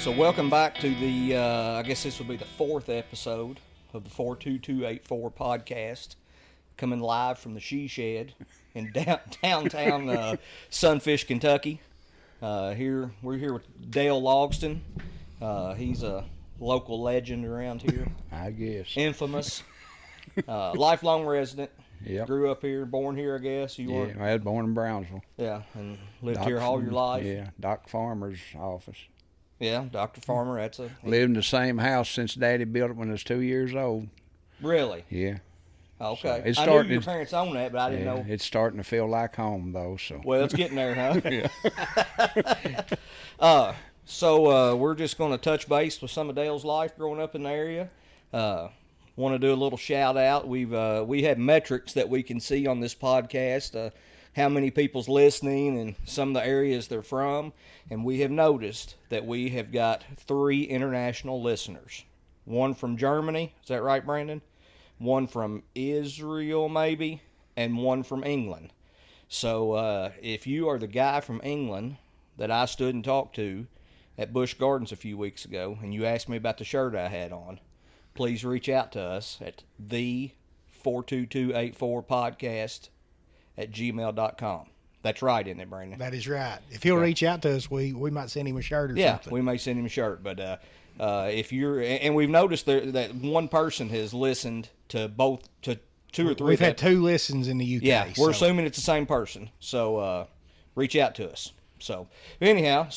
So welcome back to the, I guess this will be the fourth episode of the 42284 podcast, coming live from the She Shed in downtown Sunfish, Kentucky. We're here with Dale Logsdon. He's a local legend around here. I guess. Infamous. Lifelong resident. Yep. Grew up here, born here, I guess. I was born in Brownsville. Yeah, and lived here all your life. Yeah, Dr. Farmer's office. Yeah, Dr. Farmer, that's a... Lived in the same house since Daddy built it when I was 2 years old. Really? Yeah. Okay. I knew your parents owned that, but I didn't know. It's starting to feel like home, though. So. Well, it's getting there, huh? So we're just going to touch base with some of Dale's life growing up in the area. Want to do a little shout out. We have metrics that we can see on this podcast, how many people's listening and some of the areas they're from, and we have noticed that we have got 3 international listeners. One from Germany, is that right, Brandon? One from Israel, maybe, and one from England. So if you are the guy from England that I stood and talked to at Busch Gardens a few weeks ago, and you asked me about the shirt I had on, please reach out to us at the 42284podcast at gmail.com. That's right, isn't it, Brandon? That is right. If he'll reach out to us, we might send him a shirt or something. Yeah, we may send him a shirt. But if you're, and we've noticed that one person has listened to both, to 2 or 3. We've had 2 listens in the UK. Yeah, we're assuming it's the same person. So reach out to us. So anyhow,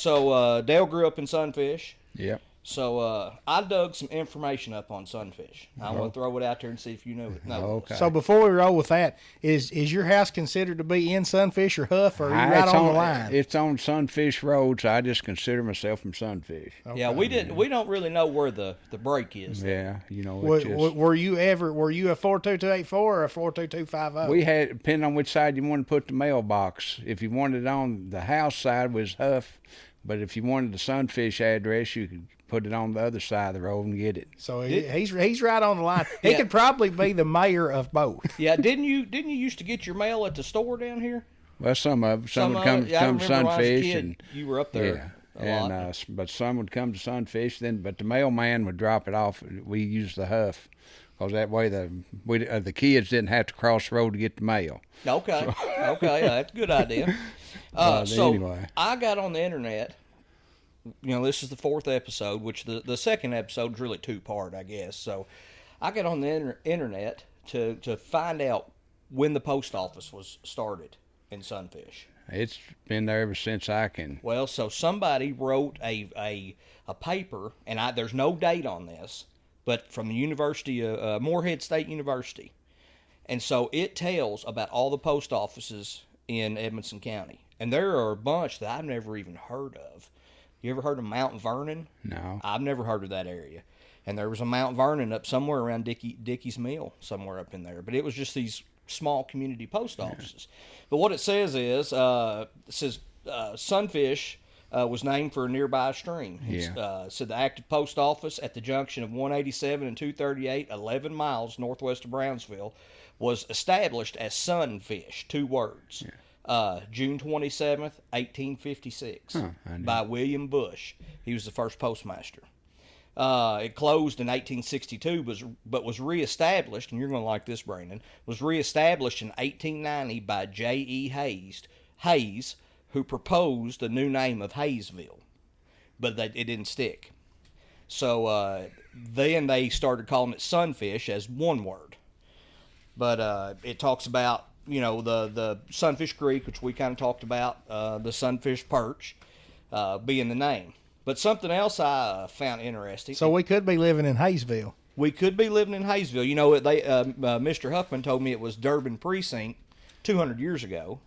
Dale grew up in Sunfish. Yep. So I dug some information up on Sunfish. I want to throw it out there and see if you know it. No. Okay. So before we roll with that, is your house considered to be in Sunfish or Huff, or are you right on the line? It's on Sunfish Road, so I just consider myself from Sunfish. Okay. Yeah, we don't really know where the break is. Yeah, you know. Were you a 42284 or a 42250? We had, depending on which side you want to put the mailbox. If you wanted it on the house side, was Huff, but if you wanted the Sunfish address, you could put it on the other side of the road and get it. So he's right on the line. He could probably be the mayor of both. Yeah, didn't you used to get your mail at the store down here? Well, some would come to Sunfish, and you were up there. Yeah, but some would come to Sunfish. But the mailman would drop it off. We used the Huff, because that way the kids didn't have to cross the road to get the mail. Okay, that's a good idea. Anyway, I got on the internet. You know, this is the 4th episode, which the second episode is really 2-part, I guess. So I got on the internet to find out when the post office was started in Sunfish. It's been there ever since I can. Well, so somebody wrote a paper, and there's no date on this, but from the University of Morehead State University. And so it tells about all the post offices in Edmonson County. And there are a bunch that I've never even heard of. You ever heard of Mount Vernon? No. I've never heard of that area. And there was a Mount Vernon up somewhere around Dickey's Mill, somewhere up in there. But it was just these small community post offices. But what it says is, Sunfish was named for a nearby stream. Yeah. It said the active post office at the junction of 187 and 238, 11 miles northwest of Brownsville, was established as Sunfish, 2 words. Yeah. June 27th, 1856, by William Bush. He was the first postmaster. It closed in 1862, but was reestablished, and you're going to like this, Brandon, was reestablished in 1890 by J.E. Hayes, who proposed the new name of Hayesville, but it didn't stick. So then they started calling it Sunfish as one word. But it talks about, you know, the Sunfish Creek, which we kind of talked about, the Sunfish Perch being the name. But something else I found interesting. So we could be living in Hayesville. We could be living in Hayesville. You know, Mr. Huffman told me it was Durbin Precinct 200 years ago.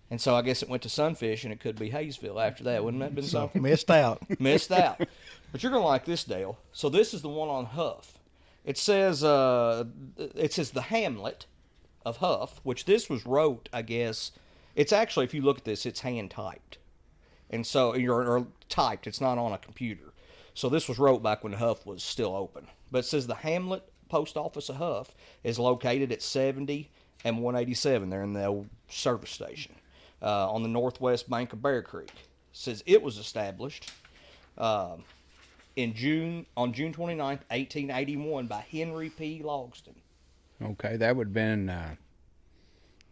And so I guess it went to Sunfish, and it could be Hayesville after that. Wouldn't that have been something? Missed out. Missed out. But you're going to like this, Dale. So this is the one on Huff. It says the hamlet of Huff, which this was wrote, I guess. It's actually, if you look at this, it's hand typed. And so, or typed, it's not on a computer. So this was wrote back when Huff was still open. But it says the hamlet post office of Huff is located at 70 and 187. They're in the old service station on the northwest bank of Bear Creek. It says it was established on June 29th, 1881 by Henry P. Logsdon. Okay, that would have been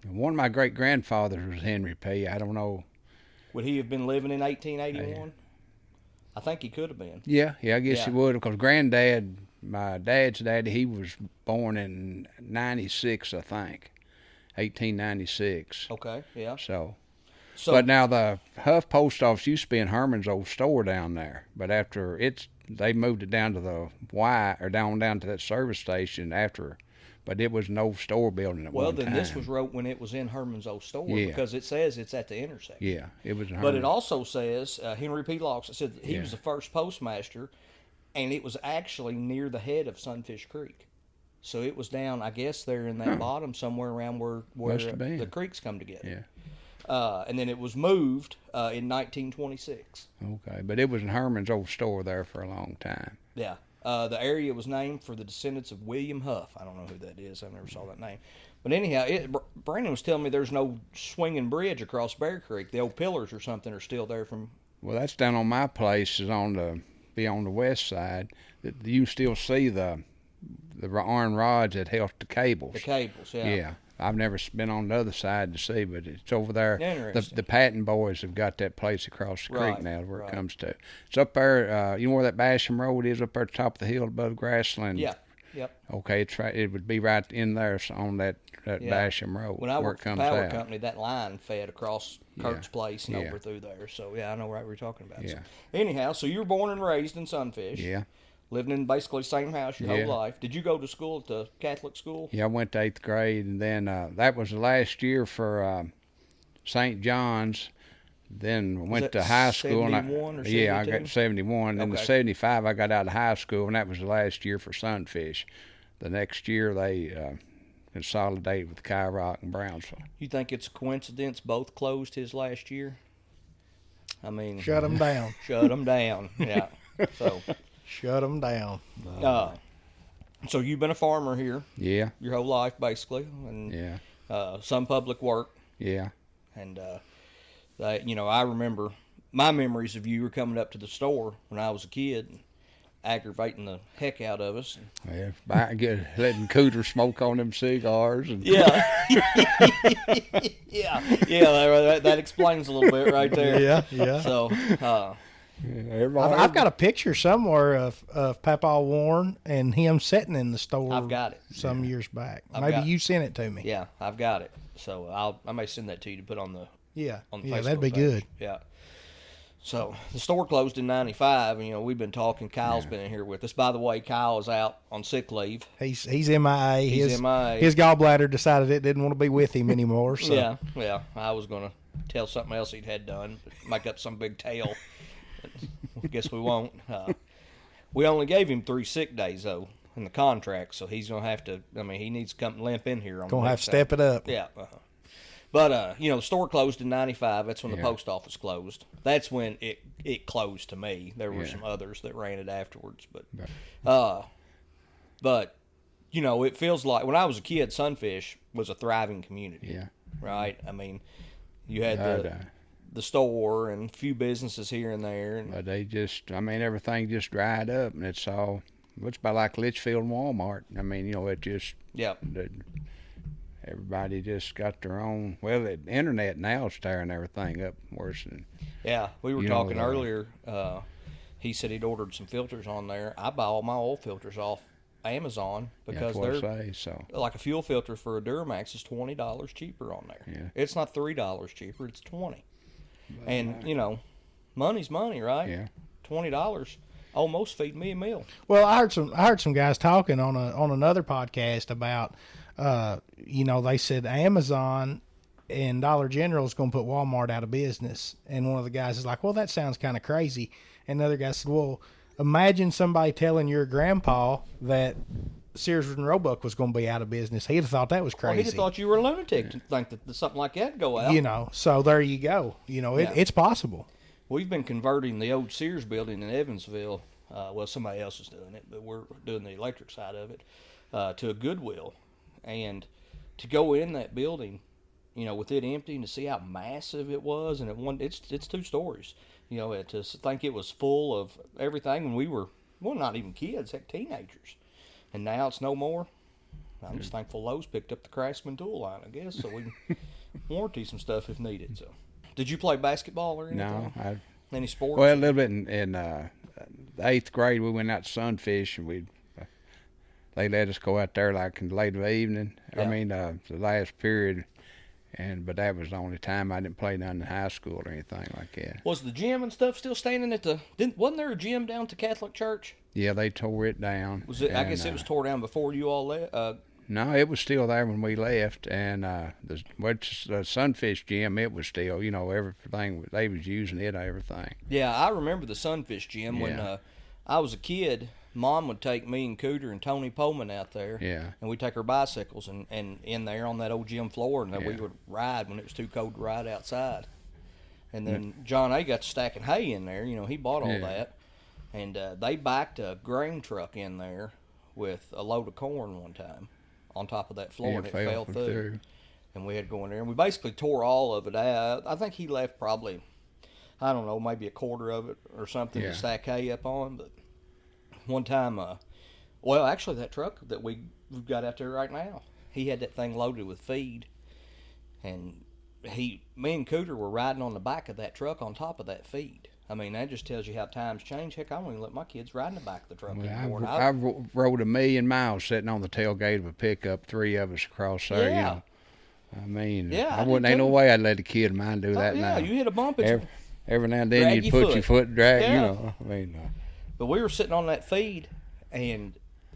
one of my great grandfathers was Henry P. I don't know. Would he have been living in 1881? I think he could have been. Yeah, I guess he would, because Granddad, my dad's daddy, he was born in 96, I think, 1896. Okay, yeah. So, but now the Huff Post Office used to be in Herman's old store down there, but after they moved it down to the Y, or down to that service station after. But it was no store building at one time. Well, then this was wrote when it was in Herman's old store, because it says it's at the intersection. Yeah, it was in Herman. But it also says, Henry P. Logsdon said that he was the first postmaster, and it was actually near the head of Sunfish Creek. So it was down, I guess, there in that bottom somewhere around where the creeks come together. Yeah. And then it was moved in 1926. Okay, but it was in Herman's old store there for a long time. Yeah. The area was named for the descendants of William Huff. I don't know who that is. I never saw that name. But anyhow, Brandon was telling me there's no swinging bridge across Bear Creek. The old pillars or something are still there from... Well, that's down on my place, is on the west side. You still see the iron rods that held the cables. The cables, yeah. Yeah. I've never been on the other side to see, but it's over there. Interesting. The Patton boys have got that place across the creek now, where it comes to. It's up there. You know where that Basham Road is, up there at the top of the hill above Grassland? Yeah. Yep. Okay, it's right. It would be right in there on that Basham Road. When I worked for the power out. company, that line fed across Kurt's place and over through there. So, I know what we're talking about. Yeah. So, anyhow, so you were born and raised in Sunfish. Yeah. Living in basically the same house your whole life. Did you go to school at the Catholic school? Yeah, I went to 8th grade, and then that was the last year for St. John's. Then went to high school. 71 or 72? Yeah, I got 71. And in 75, I got out of high school, and that was the last year for Sunfish. The next year, they consolidated with Kyle Rock and Brownsville. You think it's a coincidence both closed his last year? I mean... Shut them down. Shut them down, yeah. So... Shut them down. So you've been a farmer here. Yeah. Your whole life, basically, and some public work. Yeah. And I remember my memories of you were coming up to the store when I was a kid, and aggravating the heck out of us. Yeah, letting Cooter smoke on them cigars. And yeah, that explains a little bit right there. Yeah. So. I've got a picture somewhere of Papa Warren and him sitting in the store. I've got it some years back. Maybe you sent it to me. Yeah, I've got it. So I may send that to you to put on the Facebook that'd be page. good. Yeah. So the store closed in '95, and we've been talking. Kyle's been in here with us. By the way, Kyle is out on sick leave. He's MIA. He's MIA. His gallbladder decided it didn't want to be with him anymore. So. Yeah. I was gonna tell something else he'd had done, but make up some big tale. I guess we won't. We only gave him 3 sick days, though, in the contract, so he's going to have to, he needs to come limp in here. Going to have to step it up. Yeah. But, the store closed in 95. That's when the post office closed. That's when it closed to me. There were some others that ran it afterwards. But it feels like, when I was a kid, Sunfish was a thriving community. Yeah. Right? You had the store and a few businesses here and there. But they just, everything just dried up, and it's about like Litchfield and Walmart. It just, everybody just got their own, the internet now is tearing everything up worse than. Yeah, we were talking earlier. He said he'd ordered some filters on there. I buy all my oil filters off Amazon because like a fuel filter for a Duramax is $20 cheaper on there. Yeah. It's not $3 cheaper, it's $20. And money's money, right? Yeah. $20 almost feed me a meal. Well, I heard some guys talking on another podcast about they said Amazon and Dollar General is going to put Walmart out of business, and one of the guys is like, well, that sounds kind of crazy, and another guy said, well, imagine somebody telling your grandpa that Sears and Roebuck was going to be out of business. He'd have thought that was crazy. Well, he'd have thought you were a lunatic to think that something like that would go out. So there you go. It's possible. We've been converting the old Sears building in Evansville. Somebody else is doing it, but we're doing the electric side of it, to a Goodwill. And to go in that building with it empty and to see how massive it was, and it's 2 stories. To think it was full of everything when we were, well, not even kids, heck, teenagers. And now it's no more. I'm just thankful Lowe's picked up the Craftsman tool line, I guess, so we can warranty some stuff if needed. So, did you play basketball or anything? No. Any sports? Well, a little bit in the 8th grade, we went out to Sunfish, and they let us go out there like in the late evening. Yeah. I mean, the last period, but that was the only time I didn't play none in high school or anything like that. Was the gym and stuff still standing wasn't there a gym down at the Catholic Church? Yeah, they tore it down. Was it? I guess it was tore down before you all left. No, it was still there when we left, and the Sunfish gym, it was still, everything, they was using it, everything. Yeah, I remember the Sunfish gym when I was a kid. Mom would take me and Cooter and Tony Pullman out there, and we'd take our bicycles and in there on that old gym floor, and then we would ride when it was too cold to ride outside. And then John A. got to stacking hay in there. He bought all that, and they backed a grain truck in there with a load of corn one time on top of that floor, and it fell through. And we had to go in there, and we basically tore all of it out. I think he left probably, I don't know, maybe a quarter of it or something to stack hay up on. But one time, actually that truck that we've got out there right now, he had that thing loaded with feed, and me and Cooter were riding on the back of that truck on top of that feed. I mean, that just tells you how times change. Heck, I won't even let my kids ride in the back of the truck anymore. I rode 1,000,000 miles sitting on the tailgate of a pickup, 3 of us across there, Yeah. I mean, ain't no way I'd let a kid of mine do that now. You hit a bump. Every now and then you'd put your foot drag, I mean. But we were sitting on that feed, and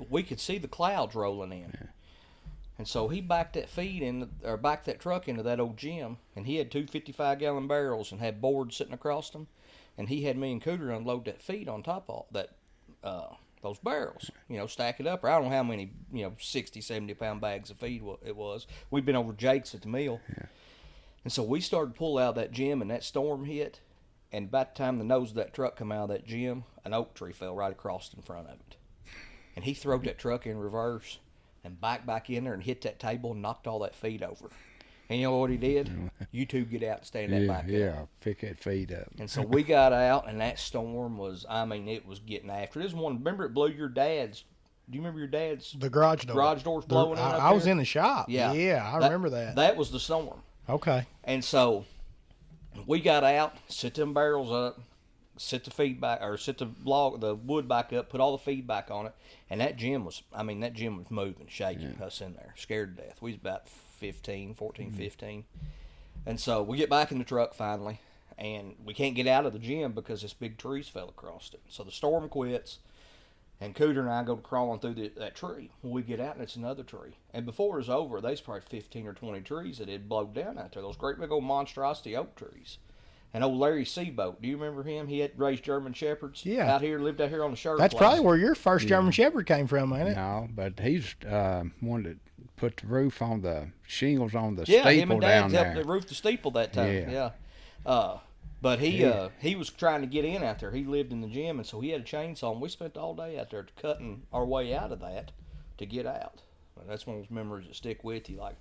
we could see the clouds rolling in. Yeah. And so he backed that truck into that old gym, and he had 2 55-gallon barrels and had boards sitting across them. And he had me and Cooter unload that feed on top of that, those barrels, stack it up. Or I don't know how many, 60, 70-pound bags of feed it was. We'd been over Jake's at the mill. Yeah. And so we started to pull out of that gym, and that storm hit. And by the time the nose of that truck come out of that gym, an oak tree fell right across in front of it. And he throwed that truck in reverse and back in there and hit that table and knocked all that feed over. And you know what he did? You two get out and stand that back up. Yeah, pick that feed up. And so we got out, and that storm was, it was getting after it. This one, remember it blew your dad's, do you remember your dad's? The garage door. Garage doors blowing in up I was in the shop. Yeah, I remember that. That was the storm. Okay. And so we got out, set them barrels up, set the feed back, or set the wood back up, put all the feed back on it, and that gym was moving, shaking us in there, scared to death. We was about 15. And so we get back in the truck finally, and we can't get out of the gym because this big trees fell across it. So the storm quits, and Cooter and I go crawling through that tree. We get out, and it's another tree. And before it was over, there's probably 15 or 20 trees that had blown down out there, those great big old monstrosity oak trees. And old Larry Seaboat, do you remember him? He had raised German Shepherds. Yeah. Lived out here on the Sherwood That's place. probably where your first German Shepherd came from, ain't it? No, but he's one that put the roof on the shingles on the steeple him and Dad down there. helped the roof the steeple that time. Yeah. But he was trying to get in out there. He lived in the gym, and so he had a chainsaw, and we spent all day out there cutting our way out of that to get out. And that's one of those memories that stick with you. Like,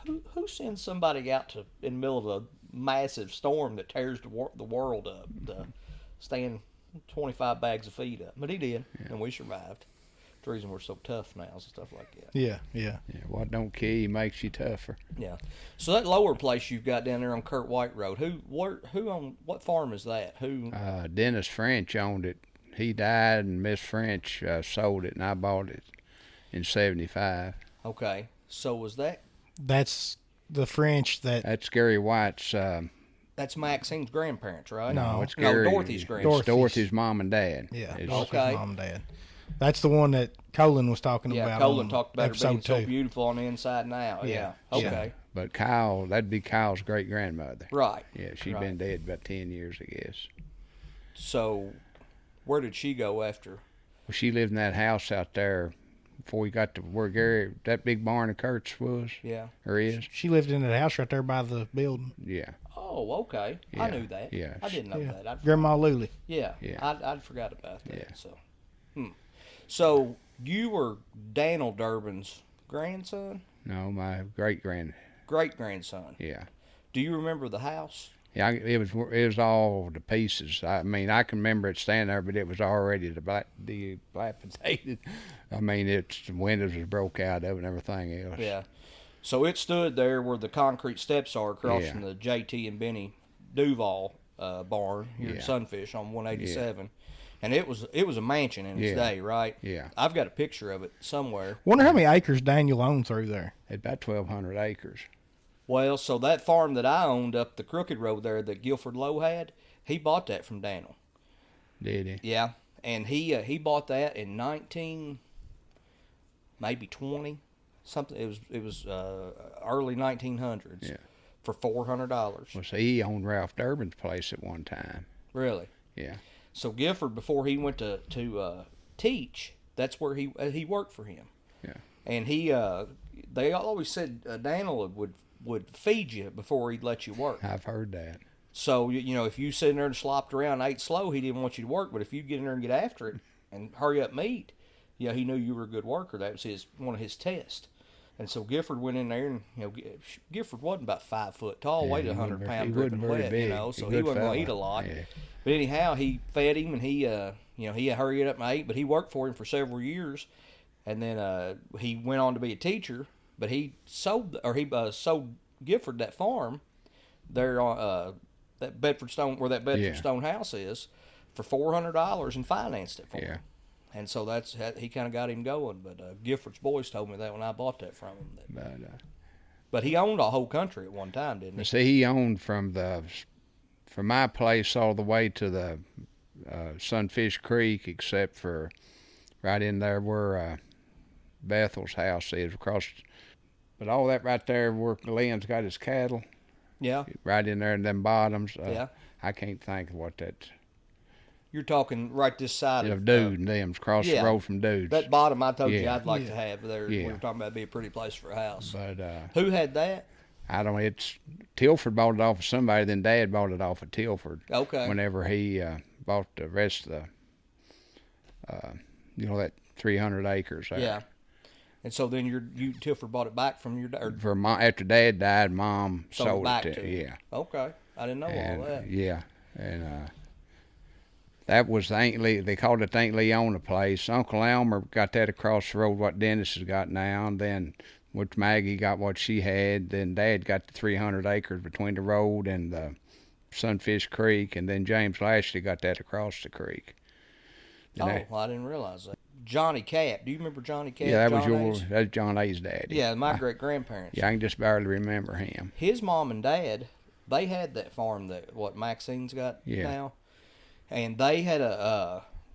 who sends somebody out in the middle of a massive storm that tears the world up to stand 25 bags of feed up? But he did, and we survived. The reason we're so tough now and stuff like that. Yeah. What don't kill you makes you tougher. Yeah. So that lower place you've got down there on Kurt White Road, who on what farm is that? Who? Dennis French owned it. He died, and Miss French sold it, and I bought it in '75. Okay. So was that? That's the French that. That's Gary White's. That's Maxine's grandparents, right? No, it's Gary. Dorothy's grandparents. Dorothy's mom and dad. Yeah, Dorothy's mom and dad. That's the one that Colin was talking about. Yeah, Colin talked about it being 2. so beautiful on the inside and out. Yeah. Okay. Yeah. But Kyle, that'd be Kyle's great grandmother. Right. Yeah, she'd been dead about 10 years, I guess. So, where did she go after? Well, she lived in that house out there before we got to where that big barn of Kurt's was. Yeah. Or is. She lived in that house right there by the building. Yeah. Oh, okay. Yeah. I knew that. Yeah. I didn't know that. Grandma Luli. Yeah. Yeah. I'd forgot about that. Yeah. So, So, you were Daniel Durbin's grandson? No, my great great-grandson. Yeah. Do you remember the house? Yeah, it was all to pieces. I mean, I can remember it standing there, but it was already dilapidated. I mean, the windows was broke out of it and everything else. Yeah. So it stood there where the concrete steps are across Yeah. from the J.T. and Benny Duval barn here Yeah. at Sunfish on 187. And it was a mansion in its day, right? Yeah. I've got a picture of it somewhere. Wonder how many acres Daniel owned through there. It's about 1,200 acres. Well, so that farm that I owned up the Crooked Road there that Guilford Lowe had, he bought that from Daniel. Did he? Yeah, and he bought that in 20 something. It was early 1900s. Yeah. For $400. Well, see, he owned Ralph Durbin's place at one time. Really? Yeah. So Gifford, before he went to teach, that's where he worked for him. Yeah. And they always said Daniel would feed you before he'd let you work. I've heard that. So if you sit in there and slopped around and ate slow, he didn't want you to work. But if you get in there and get after it and hurry up and eat, he knew you were a good worker. That was one of his tests. And so Gifford went in there, and Gifford wasn't about 5 foot tall, weighed 100 pounds, dripping wet, so he wasn't going to eat a lot. Yeah. But anyhow, he fed him, and he hurried up and ate. But he worked for him for several years, and then he went on to be a teacher. But he sold Gifford that farm there on that Bedford Stone, where that Bedford Stone house is, for $400 and financed it for him. And so he kind of got him going. But Gifford's boys told me that when I bought that from him. But he owned a whole country at one time, didn't he? See, he owned from my place all the way to the Sunfish Creek, except for right in there where Bethel's house is across. But all that right there where Glenn's got his cattle. Yeah. Right in there in them bottoms. Yeah. I can't think of what that. You're talking right this side of Dude and them's across the road from Dude's. That bottom I told you I'd like to have there. We were talking about it'd be a pretty place for a house. But who had that? I don't know. It's Tilford bought it off of somebody. Then Dad bought it off of Tilford. Okay. Whenever he bought the rest of the, that 300 acres there. Yeah. And so then Tilford bought it back from your dad. After Dad died, Mom sold it back to him. Yeah. Okay. I didn't know all that. Yeah. And that was the Aunt Lee. They called it the Aunt Leona place. Uncle Elmer got that across the road, what Dennis has got now. And then which Maggie got what she had. Then Dad got the 300 acres between the road and the Sunfish Creek. And then James Lashley got that across the creek. I didn't realize that. Johnny Cap. Do you remember Johnny Cap? Yeah, that's John A's daddy. Yeah, my great-grandparents. Yeah, I can just barely remember him. His mom and dad, they had that farm that Maxine's got now. And they had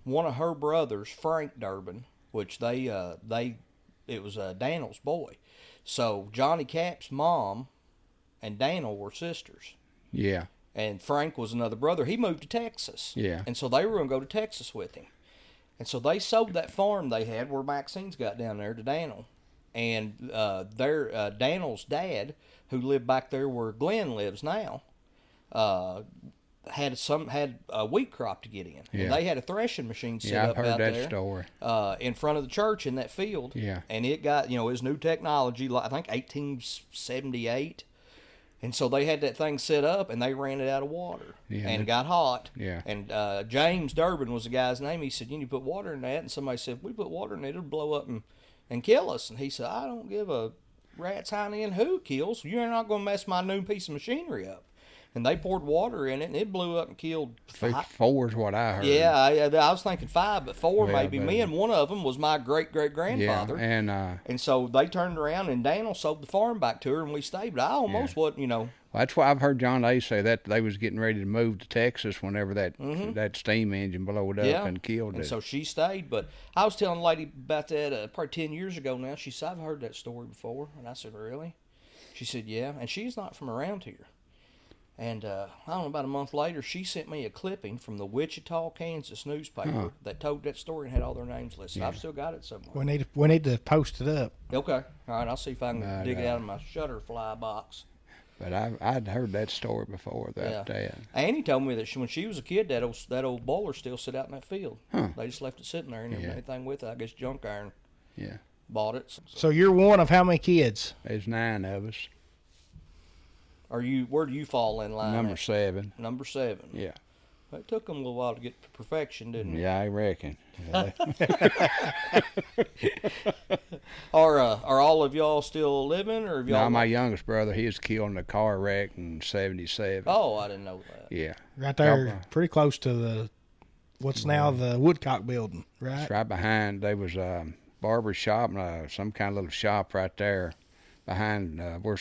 one of her brothers, Frank Durbin, which it was Daniel's boy. So Johnny Cap's mom and Daniel were sisters. Yeah. And Frank was another brother. He moved to Texas. Yeah. And so they were going to go to Texas with him. And so they sold that farm they had where Maxine's got down there to Daniel. And Daniel's dad, who lived back there where Glenn lives now, had a wheat crop to get in. Yeah. And they had a threshing machine set up I've heard out that there story. in front of the church in that field. Yeah. And it got, it was new technology, I think 1878. And so they had that thing set up, and they ran it out of water, and it got hot. Yeah. And James Durbin was the guy's name. He said, "You need to put water in that." And somebody said, "If we put water in it, it'll blow up and kill us." And he said, "I don't give a rat's hind end who kills. You're not going to mess my new piece of machinery up." And they poured water in it, and it blew up and killed 4 is what I heard. Yeah, I was thinking 5, but 4 maybe. Me and one of them was my great-great-grandfather. Yeah, and so they turned around, and Daniel sold the farm back to her, and we stayed. But I almost wasn't, Well, that's why I've heard John A. say that they was getting ready to move to Texas whenever that steam engine blowed up and killed it. And so she stayed. But I was telling a lady about that probably 10 years ago now. She said, "I've heard that story before." And I said, "Really?" She said, "Yeah." And she's not from around here. And I don't know, about a month later, she sent me a clipping from the Wichita, Kansas newspaper that told that story and had all their names listed. I've still got it somewhere. We need to post it up. Okay. All right, I'll see if I can dig it out of my Shutterfly box. But I'd heard that story before. Annie told me that when she was a kid, that old boiler still sit out in that field. They just left it sitting there and didn't do anything with it. I guess junk iron bought it. So you're one of how many kids? There's 9 of us. Where do you fall in line? Number 7. Number 7. Yeah. It took them a little while to get to perfection, didn't it? Yeah, I reckon. Are all of y'all still living, or have y'all? No, my youngest brother, he was killed in a car wreck in '77. Oh, I didn't know that. Yeah. Right there, pretty close to what's now the Woodcock building, right? It's right behind. There was a barber shop and some kind of little shop right there behind where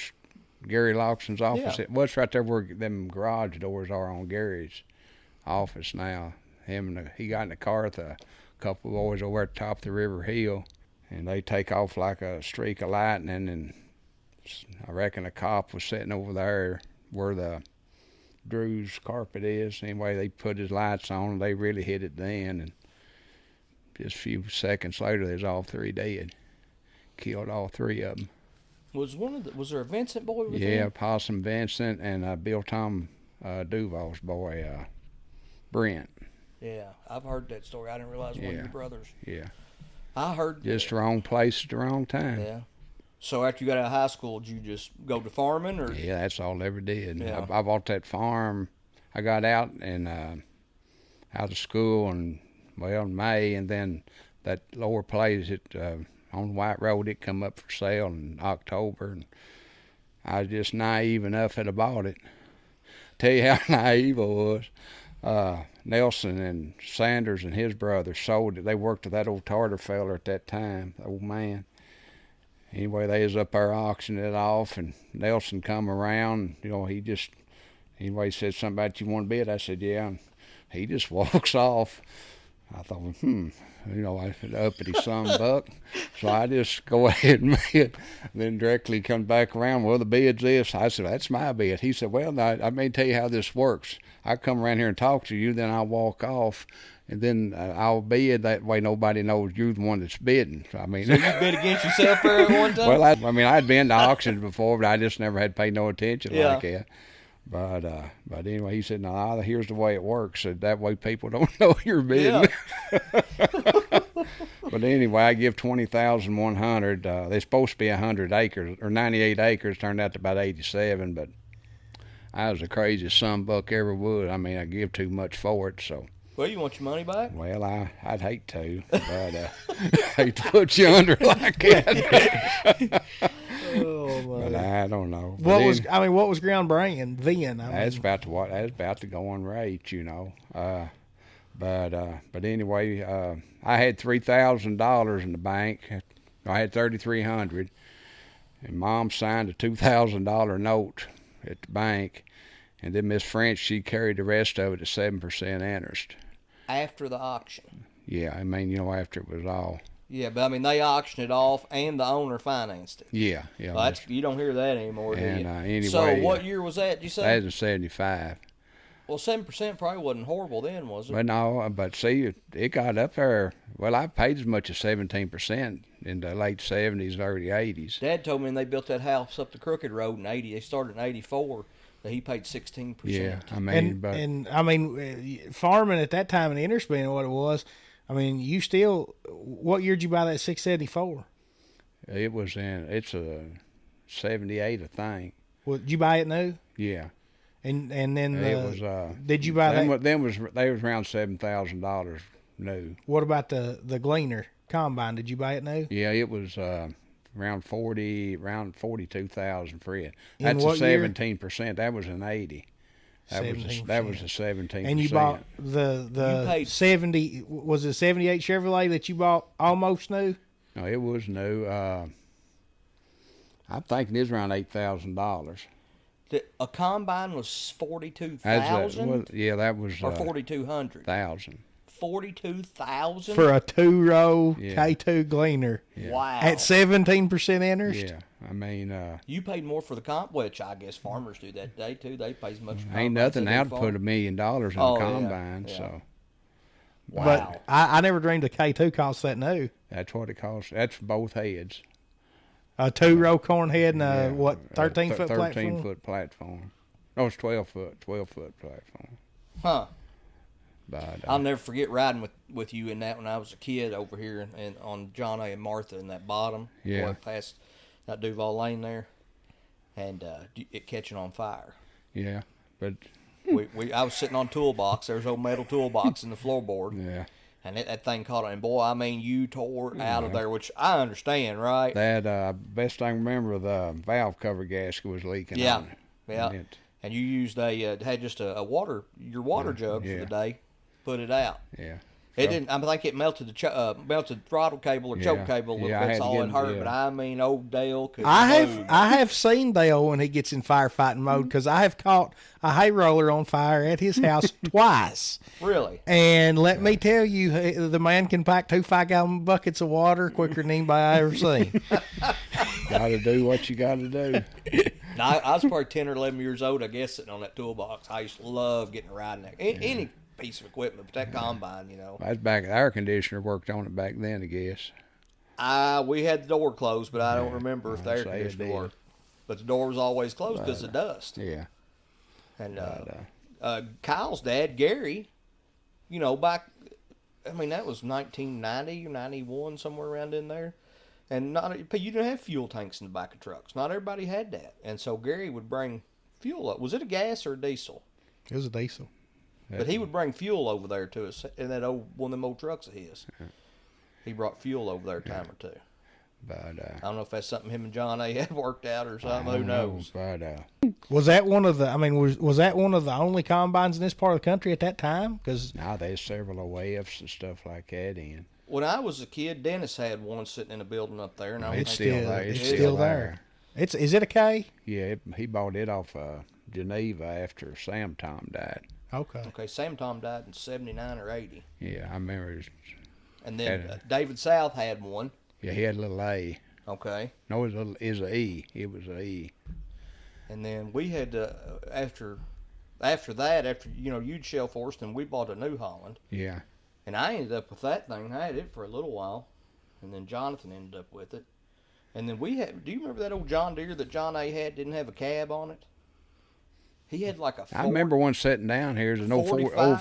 Gary Logsdon's office. Yeah. It was right there where them garage doors are on Gary's office now. He got in the car with a couple of boys over at the top of the River Hill, and they take off like a streak of lightning, and I reckon a cop was sitting over there where the Drew's carpet is. Anyway, they put his lights on, and they really hit it then, and just a few seconds later, there's all 3 dead. Killed all 3 of them. Was there a Vincent boy with Yeah, him? Possum Vincent and Bill Tom Duval's boy, Brent. Yeah, I've heard that story. I didn't realize one of your brothers. Yeah. I heard Just the wrong place at the wrong time. Yeah. So after you got out of high school, did you just go to farming, or? Yeah, that's all I ever did. Yeah. I bought that farm. I got out and out of school in May, and then that lower place on White Road, it come up for sale in October, and I was just naive enough that I bought it. Tell you how naive I was. Nelson and Sanders and his brother sold it. They worked with that old Tartar feller at that time, the old man. Anyway, they was up there auctioning it off, and Nelson come around. He said something about, you want to bid? I said, yeah. And he just walks off. I thought, I said, uppity some buck. So I just go ahead and bid. Then directly comes back around, well, the bid's this. I said, that's my bid. He said, well, now, I may tell you how this works. I come around here and talk to you, then I'll walk off, and then I'll bid. That way nobody knows you're the one that's bidding. So you bid against yourself there at one time? Well, I'd been to auctions before, but I just never had paid no attention like that. But anyway, he said, no, here's the way it works. So that way people don't know you're bidding. Yeah. But anyway, I give $20,100. They're supposed to be 100 acres, or 98 acres. Turned out to about 87, but I was the craziest buck ever would. I give too much for it, so. Well, you want your money back? Well, I'd hate to, but I hate to put you under like that. But I don't know. What was ground brand then? That's about to go on rate, But anyway, I had $3,000 in the bank. I had $3,300, and Mom signed a $2,000 note at the bank, and then Miss French, she carried the rest of it at 7% interest. After the auction. Yeah, after it was all. Yeah, but they auctioned it off, and the owner financed it. Yeah. Well, you don't hear that anymore, do you? Anyway, so what year was that, you say? That was in 75. Well, 7% probably wasn't horrible then, was it? But no, see, it got up there. Well, I paid as much as 17% in the late 70s, early 80s. Dad told me when they built that house up the Crooked Road in 80, they started in 84, that he paid 16%. Yeah, farming at that time in interest being what it was, you still, what year did you buy that 674? It's a 78, I think. Well, did you buy it new? Yeah. And then it was. Did you buy that? They was around $7,000 new. What about the Gleaner combine? Did you buy it new? Yeah, it was around 42,000 for it. That's what 17%. That was an 80. That was a 17%. And you bought the 70. Was it 78 Chevrolet that you bought almost new? No, it was new. I'm thinking it was around $8,000. A combine was 42,000. Yeah, that was or 4,200. 42,000 for a 2-row K2 Gleaner. Yeah. Wow! At 17% interest. Yeah, you paid more for the comp, which I guess farmers do that day too. They pay as much. Ain't nothing out to put $1 million in a combine. Yeah. So. Wow! But I never dreamed a K2 cost that new. That's what it costs. That's for both heads. A 2-row corn head and a 13-foot platform? 13-foot platform. No, it's 12-foot platform. Huh. But, I'll never forget riding with you in that when I was a kid over here on John A. and Martha in that bottom. Yeah. Past that Duval Lane there. and it catching on fire. Yeah, but I was sitting on toolbox. There's old metal toolbox in the floorboard. Yeah. And that thing caught on. And boy, I mean, you tore out of there, which I understand, right? That best I can remember, the valve cover gasket was leaking. Yeah, on it. yeah. And you used had just your water jug for the day, put it out. Yeah. It didn't. I think it melted the melted throttle cable or choke cable a little bit. That's all it hurt. But I mean, old Dale could. I have seen Dale when he gets in firefighting mode, because I have caught a hay roller on fire at his house twice. Really? And let me tell you, the man can pack 2 5-gallon buckets of water quicker than anybody I ever seen. Got to do what you got to do. Now, I was probably 10 or 11 years old, I guess, sitting on that toolbox. I used to love getting a ride in there. Any piece of equipment, but that combine, That's back. The air conditioner worked on it back then, I guess. We had the door closed, but I don't remember if the air conditioner worked. But the door was always closed because of dust. Yeah. And Kyle's dad, Gary, back, that was 1990 or 91, somewhere around in there. And you didn't have fuel tanks in the back of trucks. Not everybody had that. And so Gary would bring fuel up. Was it a gas or a diesel? It was a diesel. But he would bring fuel over there to us in that one of them old trucks of his. He brought fuel over there a time or two. But I don't know if that's something him and John A. had worked out or something. Who knows? But was that one of the? Was that one of the only combines in this part of the country at that time? Because there's several OFs and stuff like that in. When I was a kid, Dennis had one sitting in a building up there, and it's still there. It's still there. Is it a K? Yeah, he bought it off Geneva after Sam Tom died. Okay. Sam Tom died in 79 or 80. Yeah, I remember. And then David South had one. Yeah, he had a little A. Okay. No, it was a E. It was a E. And then we had after that, you'd shell forced, and we bought a New Holland. Yeah. And I ended up with that thing. I had it for a little while, and then Jonathan ended up with it. And then we had. Do you remember that old John Deere that John A. had? Didn't have a cab on it. He had like a. I remember one sitting down here. It's an old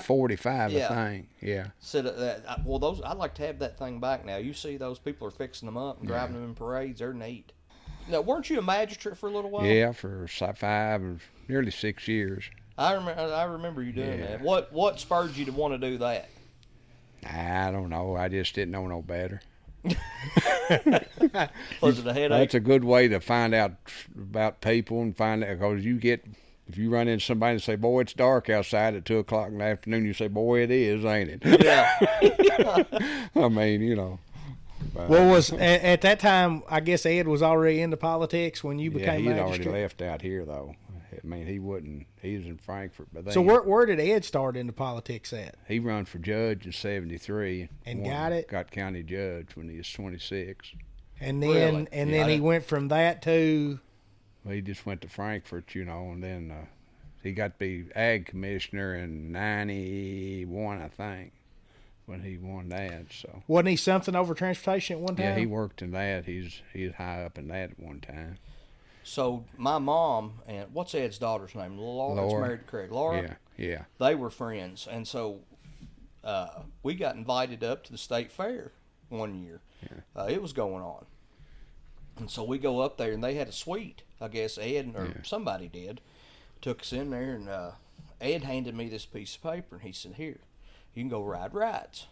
45, I think. Yeah. Those I'd like to have that thing back now. You see, those people are fixing them up and driving them in parades. They're neat. Now, weren't you a magistrate for a little while? Yeah, for 5 or nearly 6 years. I remember you doing that. What spurred you to want to do that? I don't know. I just didn't know no better. Was it a headache? That's a good way to find out about people and find out, because if you run into somebody and say, "Boy, it's dark outside at 2:00 in the afternoon," you say, "Boy, it is, ain't it?" Yeah. I mean, Well, was at that time? I guess Ed was already into politics when you became magistrate. He'd already left out here, though. I mean, he wouldn't. He was in Frankfurt, but so where did Ed start into politics at? He run for judge in '73 and got it. Got county judge when he was 26. And then then he went from that to. Well, he just went to Frankfurt, and then he got to be ag commissioner in '91, I think, when he won that. So wasn't he something over transportation at one time? Yeah, he worked in that. He's high up in that at one time. So my mom and what's Ed's daughter's name? Laura. It's married to Craig. Laura. Yeah. They were friends, and so we got invited up to the state fair one year. Yeah. It was going on. And so we go up there, and they had a suite. I guess Ed or somebody did. Took us in there, and Ed handed me this piece of paper, and he said, "Here, you can go ride rides."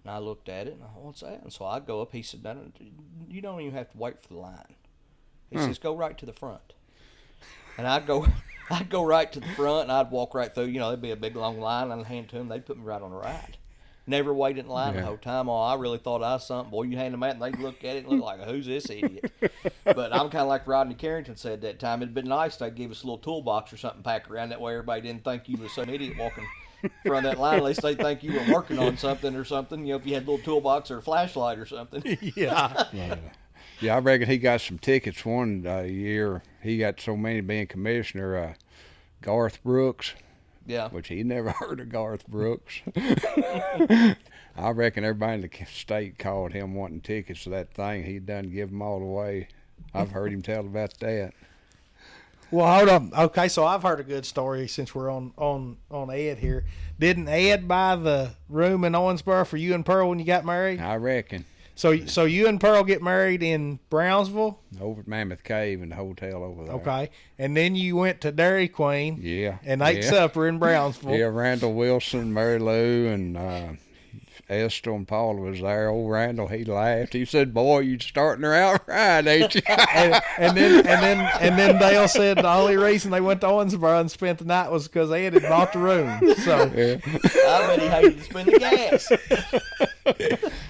And I looked at it, and I thought, "What's that?" And so I go up. He said, "You don't even have to wait for the line." He says, "Go right to the front." And I'd go right to the front, and I'd walk right through. There'd be a big long line, and I'd hand it to them. They'd put me right on the ride. Never waited in line the whole time. Oh, I really thought I was something. Boy, you hand them that, and they'd look at it and look like, "Who's this idiot?" But I'm kind of like Rodney Carrington said that time. It'd been nice to give us a little toolbox or something packed around. That way everybody didn't think you was some idiot walking in front of that line. At least they think you were working on something or something. If you had a little toolbox or a flashlight or something. Yeah. Yeah, I reckon he got some tickets one year. He got so many being commissioner. Garth Brooks. Yeah. Which he never heard of Garth Brooks. I reckon everybody in the state called him wanting tickets to that thing. He done give them all away. I've heard him tell about that. Well, hold on. Okay, so I've heard a good story since we're on Ed here. Didn't Ed buy the room in Owensboro for you and Pearl when you got married? I reckon. So you and Pearl get married in Brownsville? Over at Mammoth Cave in the hotel over there. Okay. And then you went to Dairy Queen. Yeah. And ate supper in Brownsville. Yeah, Randall Wilson, Mary Lou, and Esther and Paula was there. Old Randall, he laughed. He said, "Boy, you starting her out right, ain't you?" and then Dale said the only reason they went to Owensboro and spent the night was because Ed had bought the room. So I bet he hated to spend the gas.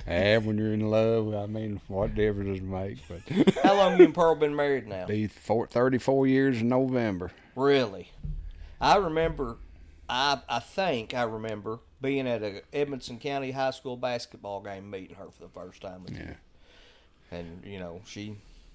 And when you're in love, I mean, what difference does it make? But How long you and Pearl been married now? be 34 years in November. Really? I remember. I think I remember being at a Edmonson County High School basketball game, meeting her for the first time. Yeah. And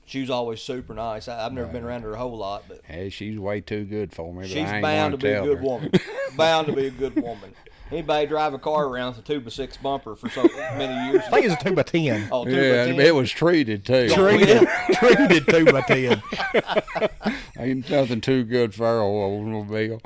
she was always super nice. I've never been around her a whole lot, but Hey, she's way too good for me. But she's I ain't bound to gonna be a tell good her. woman. Bound to be a good woman. Anybody drive a car around with a 2x6 bumper for so many years? I think it's a 2x10. Oh, 2 by Yeah, 10. it was treated too. Treated 2x10. Ain't nothing too good for our automobile.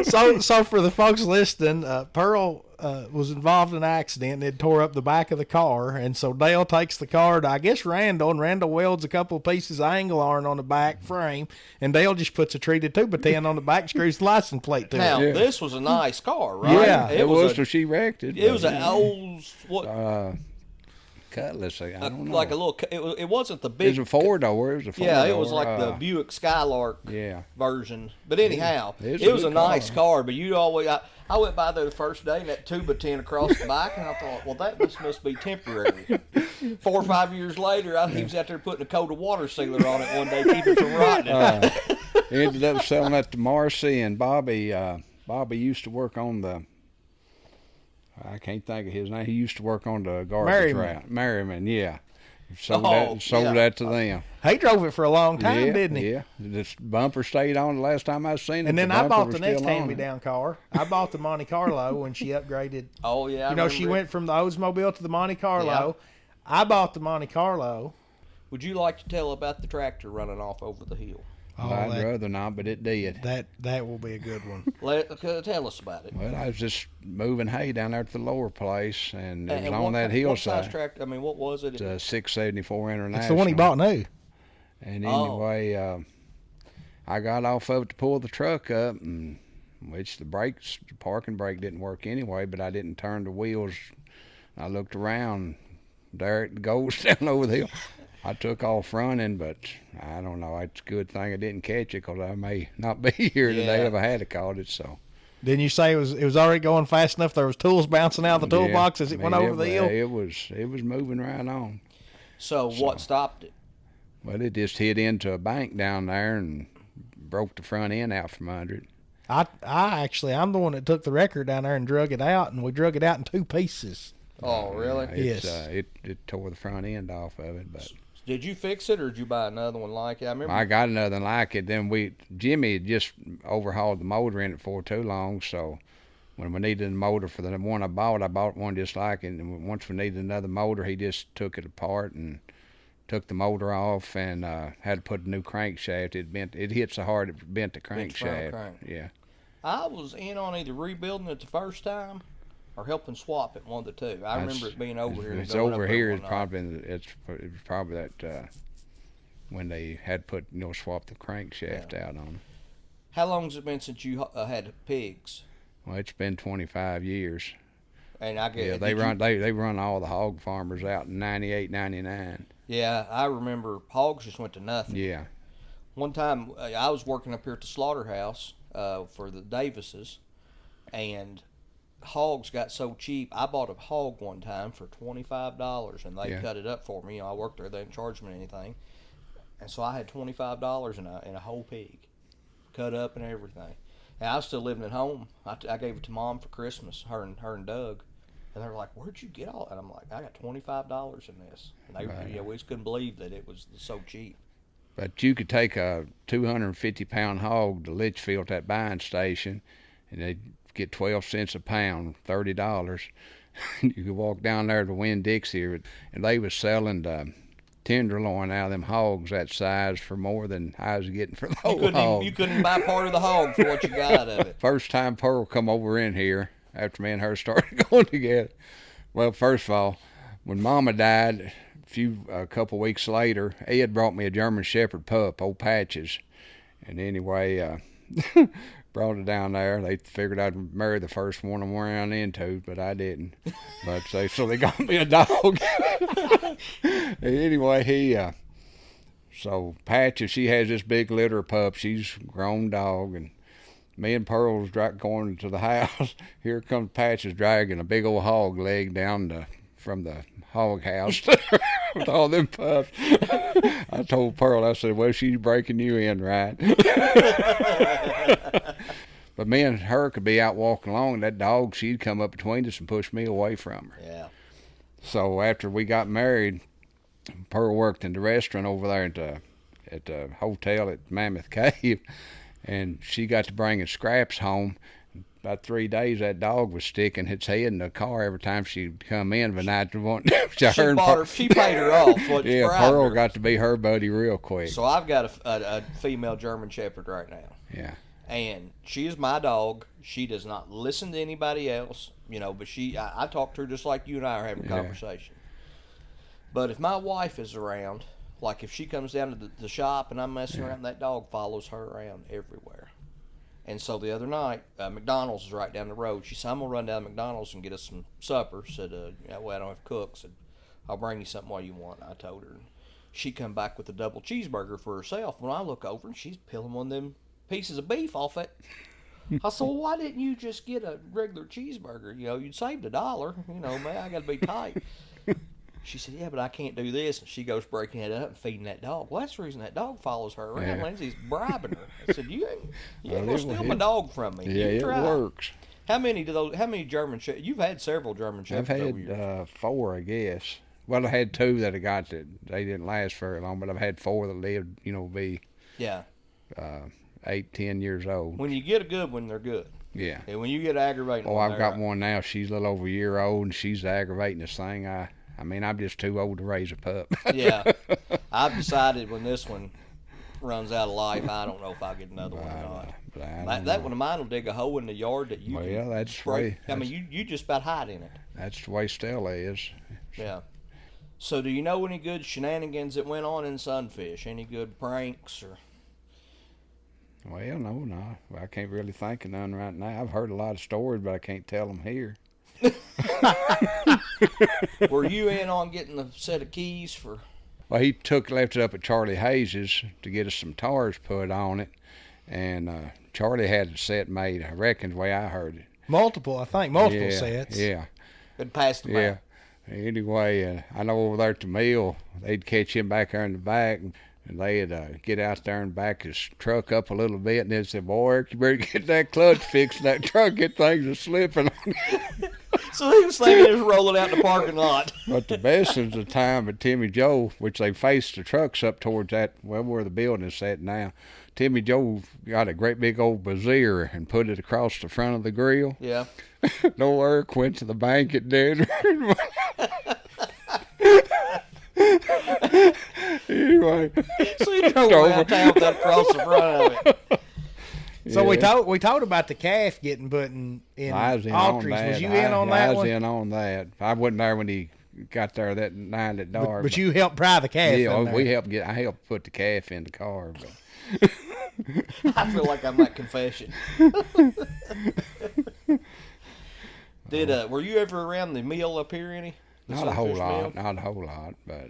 So for the folks listening, Pearl was involved in an accident and it tore up the back of the car. And so Dale takes the car to, I guess, Randall, and Randall welds a couple of pieces of angle iron on the back frame. And Dale just puts a treated 2x10 on the back, screws the license plate to Now, it. this was a nice car, right? Yeah. It was till she wrecked it. It was an old, Cutlass. I don't know. like a little, it wasn't the It big. was a four-door. It was a four-door. Yeah, it was like the Buick Skylark Yeah. version. But anyhow, It's it a was a good nice car. car. But you always, I went by there the first day, and that 2x10 across the back, and I thought, well, that must be temporary. 4 or 5 years later, he was out there putting a coat of water sealer on it one day, keep it from rotting. Ended up selling that to Marcy and Bobby. Bobby used to work on the. I can't think of his name. He used to work on the garbage Merriman. route. Merriman, yeah. Sold yeah. that to them. He drove it for a long time, Yeah, didn't he? yeah. This bumper stayed on the last time I seen it. And then the I bumper bought was the next still on it. hand-me-down car. I bought the Monte Carlo when she upgraded. Oh, yeah. She went from the Oldsmobile to the Monte Carlo. Yeah. I bought the Monte Carlo. Would you like to tell about the tractor running off over the hill? Oh, I'd rather not, but it did. that will be a good one. Tell us about it. Well, I was just moving hay down there to the lower place, and it was And on that What size hillside. tractor? I mean, what was it? It's a 674 International. It's the one he bought new. And Oh. anyway, I got off of it to pull the truck up, and which the parking brake didn't work anyway, but I didn't turn the wheels. I looked around, there it goes down over the hill. I took off running, but I don't know. It's a good thing I didn't catch it because I may not be here today if I had caught it. So Didn't you say it was already going fast enough? There was tools bouncing out of the toolbox as it went over the hill. It was moving right on. So what stopped it? Well, it just hit into a bank down there and broke the front end out from under it. I'm the one that took the record down there and drug it out, and we drug it out in 2 pieces. Oh, really? Yes. It tore the front end off of it, but Did you fix it, or did you buy another one like it? I remember. I got another like it. Then Jimmy had just overhauled the motor in it for too long, so when we needed a motor for the one I bought one just like it. And once we needed another motor, he just took it apart and took the motor off and had to put a new crankshaft. It hit so hard it bent the crankshaft. crank. Yeah. I was in on either rebuilding it the first time or helping swap it, one of the two. I remember it being over here. It's going over up there here. one It's night. it was probably that when they had put swap the crankshaft out on it. How long has it been since you had pigs? Well, it's been 25 years. And I guess They run all the hog farmers out in 98, 99. Yeah, I remember hogs just went to nothing. Yeah. One time I was working up here at the slaughterhouse for the Davises, and hogs got so cheap. I bought a hog one time for $25, and they cut it up for me. I worked there; they didn't charge me anything, and so I had $25 in a whole pig, cut up and everything. And I was still living at home. I gave it to Mom for Christmas. Her and Doug, and they were like, "Where'd you get all?" And I'm like, "I got $25 in this." And they we just couldn't believe that it was so cheap. But you could take a 250-pound hog to Litchfield, that buying station, and they'd get 12 cents a pound, $30. You could walk down there to Winn-Dixie, and they was selling the tenderloin out of them hogs that size for more than I was getting for the whole hog. You couldn't buy part of the hog for what you got of it. First time Pearl come over in here, after me and her started going together. Well, first of all, when Mama died, a couple weeks later, Ed brought me a German Shepherd pup, old Patches. And anyway, brought it down there. They figured I'd marry the first one I ran into, but I didn't. But so they got me a dog. Anyway, so Patches, she has this big litter of pups. She's a grown dog, and me and Pearl's going to the house. Here comes Patches dragging a big old hog leg down from the hog house with all them pups. I told Pearl, I said, well, she's breaking you in, right? But me and her could be out walking along, and that dog, she'd come up between us and push me away from her. Yeah. So after we got married, Pearl worked in the restaurant over there at the hotel at Mammoth Cave, and she got to bringing scraps home. About 3 days, that dog was sticking its head in the car every time she'd come in. But I she paid her off. Yeah, Pearl got to be her buddy real quick. So I've got a female German Shepherd right now. Yeah. And she is my dog. She does not listen to anybody else, but I talk to her just like you and I are having a conversation. But if my wife is around, like if she comes down to the shop and I'm messing around, that dog follows her around everywhere. And so the other night, McDonald's is right down the road. She said, I'm going to run down to McDonald's and get us some supper. Said, well, I don't have to cook. Said, I'll bring you something what you want. I told her. She come back with a double cheeseburger for herself. When I look over, and she's peeling one of them pieces of beef off it. I said, well, why didn't you just get a regular cheeseburger? You'd saved $1. Man, I got to be tight. She said, yeah, but I can't do this. And she goes breaking it up and feeding that dog. Well, that's the reason that dog follows her around. Yeah. Lindsay's bribing her. I said, you ain't going to steal my dog from me. Yeah, it works. How many German Shepherds? You've had several German Shepherds over years. I've had 4, I guess. Well, I had 2 that I got that they didn't last very long, but I've had 4 that lived, be 8, 10 years old. When you get a good one, they're good. Yeah. And when you get aggravating I've got one now. She's a little over a year old, and she's the aggravatingest thing. I'm just too old to raise a pup. Yeah. I've decided when this one runs out of life, I don't know if I'll get another one or not. That one of mine will dig a hole in the yard that you can that's break. You just about hide in it. That's the way Stella is. Yeah. So do you know any good shenanigans that went on in Sunfish? Any good pranks or? Well, no. I can't really think of none right now. I've heard a lot of stories, but I can't tell them here. Were you in on getting a set of keys for? Well, he left it up at Charlie Hayes's to get us some tires put on it, and Charlie had a set made, I reckon, the way I heard it. Multiple sets. Yeah. It passed them out. Anyway, I know over there at the mill, they'd catch him back there in the back, and they'd get out there and back his truck up a little bit, and they'd say, boy, Eric, you better get that clutch fixed in that truck. Get things are slipping on you. So he was thinking he was rolling out in the parking lot. But the best is the time at Timmy Joe, which they faced the trucks up towards where the building is at now. Timmy Joe got a great big old brazier and put it across the front of the grill. Yeah. No Eric went to the bank at dinner. Anyway. So he drove around town with that across the front of it. So we talked about the calf getting put in Autry's. Was you in on that one? I was in on that. I wasn't there when he got there that night at dark. But you helped pry the calf. Yeah, I helped put the calf in the car. But. I feel like I'm at confession. Were you ever around the mill up here any? Not a whole lot, but.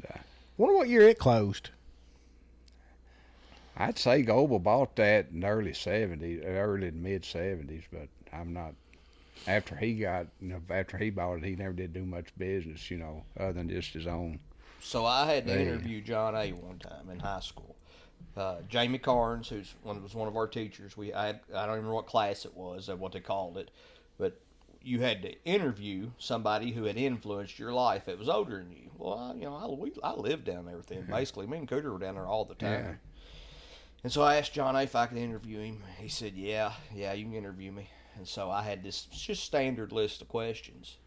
Wonder what year it closed. I'd say Goebel bought that in the early to mid 70s, but I'm not. After he bought it, he never did do much business, other than just his own. So I had to interview John A. one time in high school. Jamie Carnes, who was one of our teachers, I don't remember what class it was, what they called it, but you had to interview somebody who had influenced your life that was older than you. Well, I lived down there with him, basically. Me and Cooter were down there all the time. Yeah. And so I asked John A. if I could interview him. He said, yeah, you can interview me. And so I had this just standard list of questions.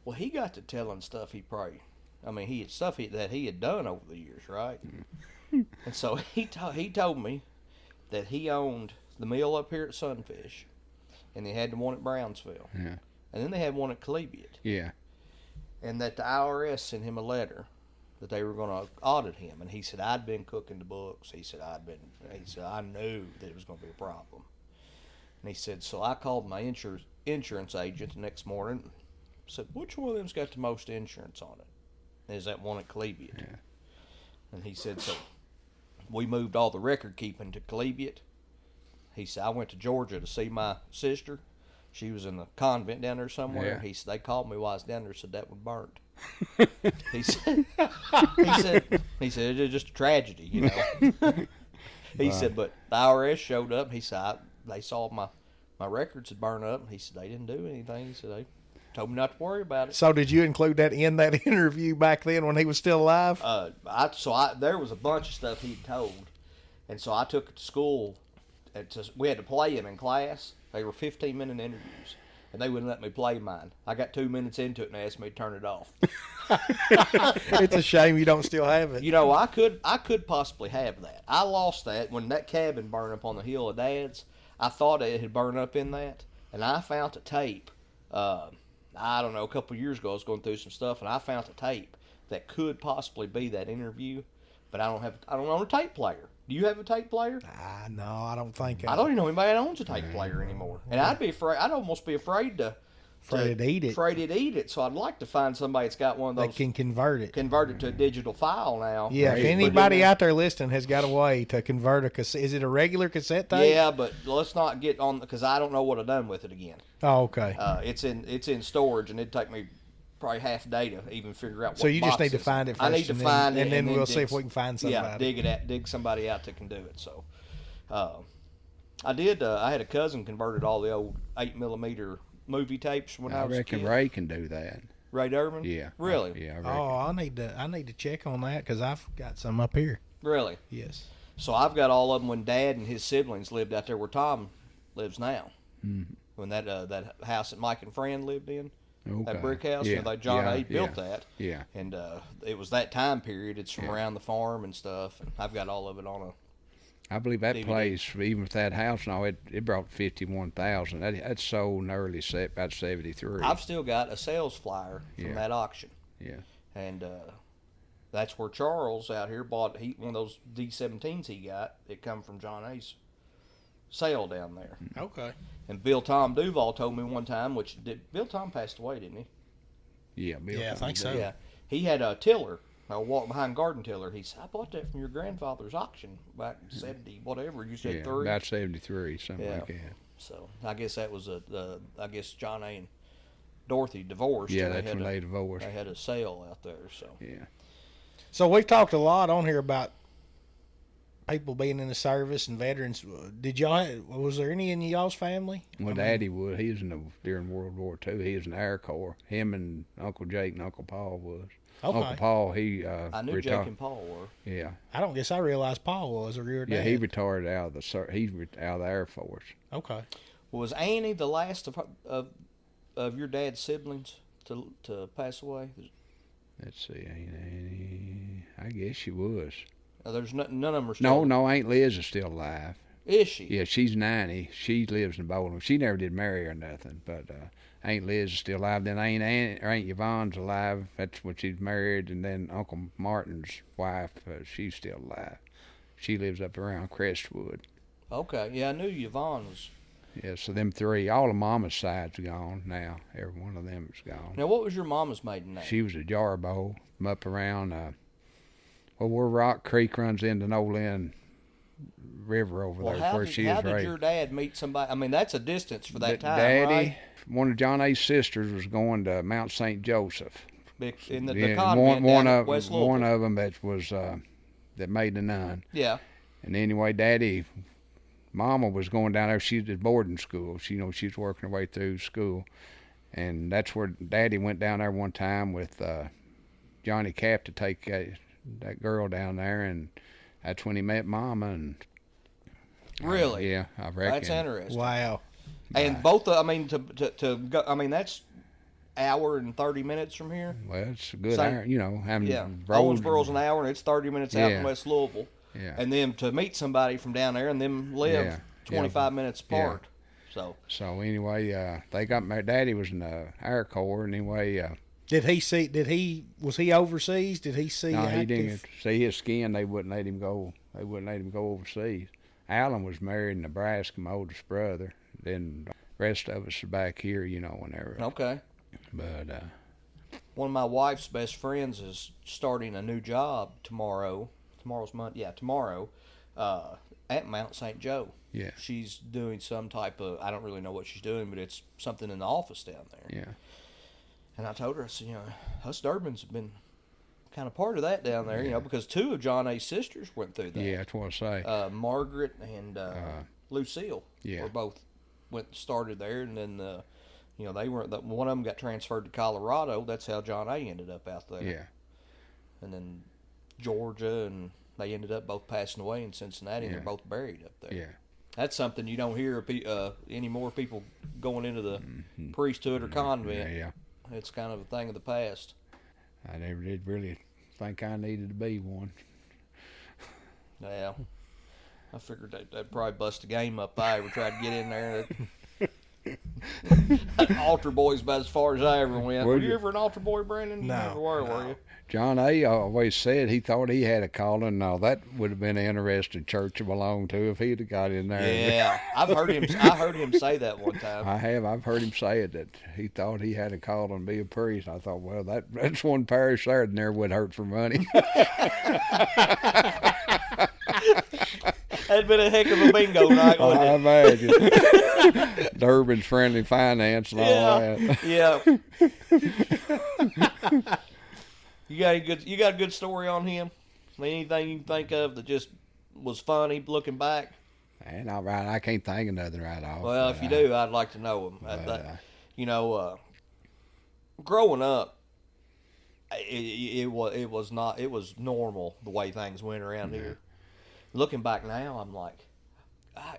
Well, he got to telling stuff that he had done over the years, right? And so he told me that he owned the mill up here at Sunfish, and they had the one at Brownsville. Yeah. And then they had one at Collegiate. Yeah. And that the IRS sent him a letter that they were going to audit him. And he said, I'd been cooking the books. He said, I knew that it was going to be a problem. And he said, so I called my insurance agent the next morning. Said, which one of them's got the most insurance on it? Is that one at Collegiate? Yeah. And he said, so we moved all the record keeping to Collegiate. He said, I went to Georgia to see my sister. She was in a convent down there somewhere. Yeah. He said, they called me while I was down there, said that one burnt. he said, it's just a tragedy, you know. He said, but the IRS showed up. He said, they saw my records had burned up. He said, they didn't do anything. He said, they told me not to worry about it. So did you include that in that interview back then when he was still alive? There was a bunch of stuff he'd told. And so I took it to school. We had to play him in class. They were 15-minute interviews, and they wouldn't let me play mine. I got 2 minutes into it, and they asked me to turn it off. It's a shame you don't still have it. You know, I could possibly have that. I lost that when that cabin burned up on the hill of Dad's. I thought it had burned up in that, and I found a tape. I don't know, a couple of years ago, I was going through some stuff, and I found a tape that could possibly be that interview, but I don't own a tape player. Do you have a tape player? No, I don't think. I don't even know anybody that owns a tape player anymore. And I'd almost be afraid to eat it. Afraid it'd eat it. So I'd like to find somebody that's got one of those. That can convert it. Convert it to a digital file now. Yeah, if anybody out there listening has got a way to convert a cassette. Is it a regular cassette tape? Yeah, but let's not get on, because I don't know what I've done with it again. Oh, okay. It's in storage, and it'd take me probably half a day to even figure out what So you just box need to it's find in. it first. I need to find it. And then we'll see if we can find somebody. Yeah, dig somebody out that can do it. So I did. I had a cousin converted all the old 8mm movie tapes when I was a kid. I reckon Ray can do that. Ray Durbin? Yeah. Really? Yeah, I reckon. Oh, I need to check on that because I've got some up here. Really? Yes. So I've got all of them when Dad and his siblings lived out there where Tom lives now. Mm-hmm. When that house that Mike and Fran lived in, Okay. that brick house, Yeah. John A. built that. Yeah. And it was that time period. It's from around the farm and stuff. And I've got all of it on I believe that DVD. place, even with that house, it brought 51,000. That sold in early about 73. I've still got a sales flyer from that auction. Yeah. And that's where Charles out here bought one of those D17s he got. It come from John A.'s sale down there. Okay. And Bill Tom Duval told me one time, Bill Tom passed away, didn't he? Yeah, Bill. Yeah, I think so. Yeah. He had a tiller, a walk behind garden tiller. He said, I bought that from your grandfather's auction back in 70, whatever. You said 3? About 73, something like that. So I guess that was I guess John A. and Dorothy divorced. Yeah, and that's when they divorced. They had a sale out there. So Yeah. So we've talked a lot on here about people being in the service and veterans. Was there any in y'all's family? Well, Daddy was. He was during World War II. He was in the Air Corps. Him and Uncle Jake and Uncle Paul was. Okay. Uncle Paul, he I knew retired. Jake and Paul were. Yeah. I don't guess I realized Paul was a rear dad. Yeah, he retired out of the Air Force. Okay. Was Annie the last of your dad's siblings to pass away? Let's see, I guess she was. There's none of them are still. No, Aunt Liz is still alive. Is she? Yeah, she's 90. She lives in Bowling. She never did marry or nothing, but Aunt Liz is still alive. Then Aunt Yvonne's alive. That's when she's married. And then Uncle Martin's wife, she's still alive. She lives up around Crestwood. Okay, yeah, I knew Yvonne was. Yeah, so them three, all of Mama's side's gone now. Every one of them is gone. Now, what was your mama's maiden name? She was a Jarbo from up around where Rock Creek runs into Nolan River over there, where she is how did raised. your dad meet somebody? I mean, that's a distance for that time, Daddy, right? one of John A.'s sisters was going to Mount St. Joseph. In the Yeah, convent one down of at West Louisville. one of them that was that made the nun. Yeah. And anyway, Mama was going down there. She was at boarding school. She was working her way through school, and that's where Daddy went down there one time with Johnny Cap to take that girl down there, and that's when he met Mama. And Really? yeah, I reckon. That's interesting. Wow. And both, I mean, to go, I mean, that's hour and 30 minutes from here. Well, it's a good Same. hour, Yeah. roads- Owensboro's an hour, and it's 30 minutes out in Yeah. West Louisville. Yeah. And then to meet somebody from down there and them live Yeah. 25 minutes apart. So anyway, they got married. Daddy was in the Air Corps, and anyway. Was he overseas? Did he see? No, active? he didn't see his skin. They wouldn't let him go. They wouldn't let him go overseas. Alan was married in Nebraska, my oldest brother. Then the rest of us are back here, whenever. Okay. But one of my wife's best friends is starting a new job tomorrow. Tomorrow's Monday. Yeah, tomorrow. At Mount St. Joe. Yeah. She's doing some type of, I don't really know what she's doing, but it's something in the office down there. Yeah. And I told her, I said, us Durbins have been kind of part of that down there, because two of John A.'s sisters went through that. Yeah, that's what I say. Margaret and Lucille were both started there, and then they weren't. One of them got transferred to Colorado. That's how John A. ended up out there. Yeah. And then Georgia, and they ended up both passing away in Cincinnati, and they're both buried up there. Yeah. That's something you don't hear any more people going into the priesthood or convent. Yeah. It's kind of a thing of the past. I never did really think I needed to be one. Yeah. I figured they'd probably bust a game up if I ever tried to get in there. Altar boy's about as far as I ever went. Were you ever an altar boy, Brandon? No. You never were you? John A. always said he thought he had a calling. Now, that would have been an interesting church to belong to if he'd have got in there. Yeah. I heard him say that one time. I have. I've heard him say it, that he thought he had a calling to be a priest. I thought, well, that's one parish there that never would hurt for money. That'd been a heck of a bingo night, wouldn't it? I imagine. Durbin's Friendly Finance and all that. Yeah. You got a good story on him? Anything you can think of that just was funny looking back? And I can't think of nothing right off. Well, if you do, I'd like to know him. Growing up, it was normal the way things went around here. Looking back now, I'm like, I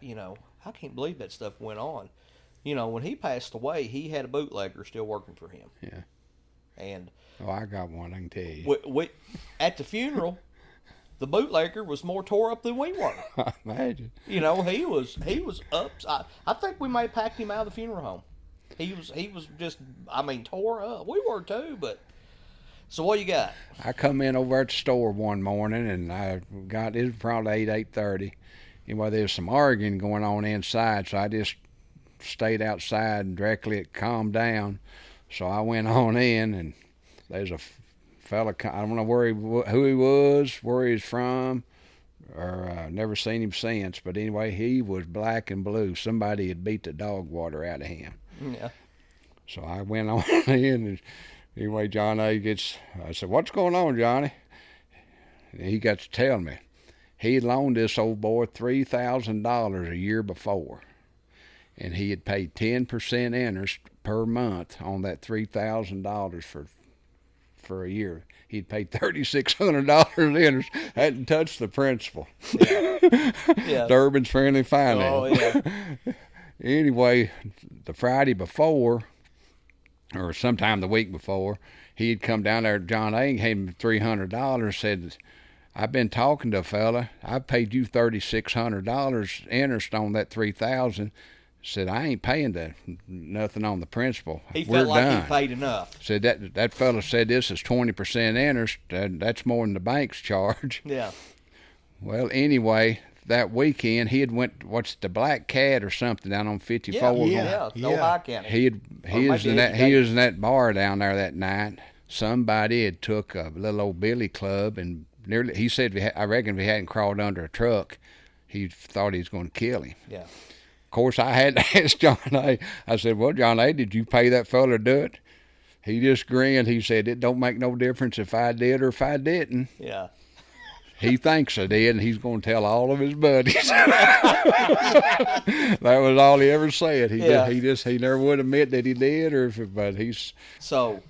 can't believe that stuff went on. When he passed away, he had a bootlegger still working for him. Yeah. And I got one, I can tell you. At the funeral, the bootlegger was more tore up than we were. I imagine. He was up. I think we may have packed him out of the funeral home. He was just, tore up. We were too, but. So what you got? I come in over at the store one morning, and it was probably 8:30. Anyway, there was some arguing going on inside, so I just stayed outside and directly it calmed down. So I went on in, and there's a fella, I don't know who he was, where he was from, or never seen him since. But anyway, he was black and blue. Somebody had beat the dog water out of him. Yeah. So I went on in, and anyway, John A. I said, what's going on, Johnny? And he got to tell me. He had loaned this old boy $3,000 a year before, and he had paid 10% interest per month on that $3,000 for a year. He'd paid $3,600 interest, hadn't touched the principal. Yeah. Durbin's Friendly Finance. Oh, yeah. Anyway, the Friday before, or sometime the week before, he had come down there to John A. and gave him $300, said, I've been talking to a fella. I paid you $3,600 interest on that $3,000. Said, I ain't paying nothing on the principal. He We're felt like done. he paid enough. Said that fella said this is 20% interest. That's more than the bank's charge. Yeah. Well, anyway, that weekend he had went the Black Cat or something down on 54. Yeah. Ohio County. He was in that bar down there that night. Somebody had took a little old billy club and nearly. He said, I reckon if he hadn't crawled under a truck, he thought he was going to kill him. Yeah. Of course, I had to ask John A. I said, well, John A., did you pay that fella to do it? He just grinned. He said, it don't make no difference if I did or if I didn't. Yeah. He thinks I did, and he's going to tell all of his buddies. That was all he ever said. He never would admit that he did, but he's. So,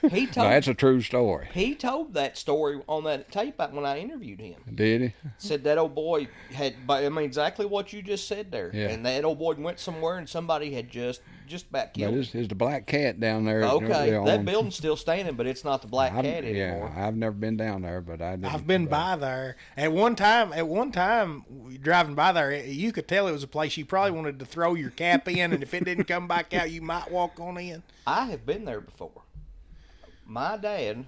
He told. No, that's a true story. He told that story on that tape when I interviewed him. Did he? Said that old boy had, I mean, exactly what you just said there. Yeah. And that old boy went somewhere and somebody had just about killed him. Is the black cat down there? Okay, that building's still standing, but it's not the black cat anymore. Yeah, I've never been down there, but I've been by there. At one time, driving by there, you could tell it was a place you probably wanted to throw your cap in, and if it didn't come back out, you might walk on in. I have been there before. My dad,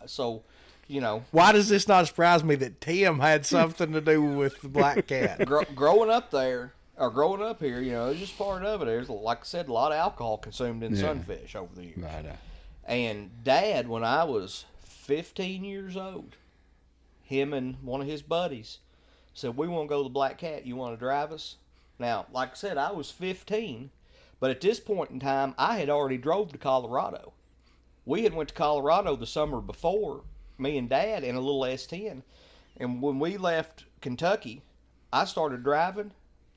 so, you know. Why does this not surprise me that Tim had something to do with the black cat? Growing up there, or growing up here, you know, it's just part of it. There's, like I said, a lot of alcohol consumed in Sunfish over the years. Right. And Dad, when I was 15 years old, him and one of his buddies said, we want to go to the Black Cat. You want to drive us? Now, like I said, I was 15, but at this point in time, I had already drove to Colorado. We had went to Colorado the summer before, me and Dad, in a little S10. And when we left Kentucky, I started driving,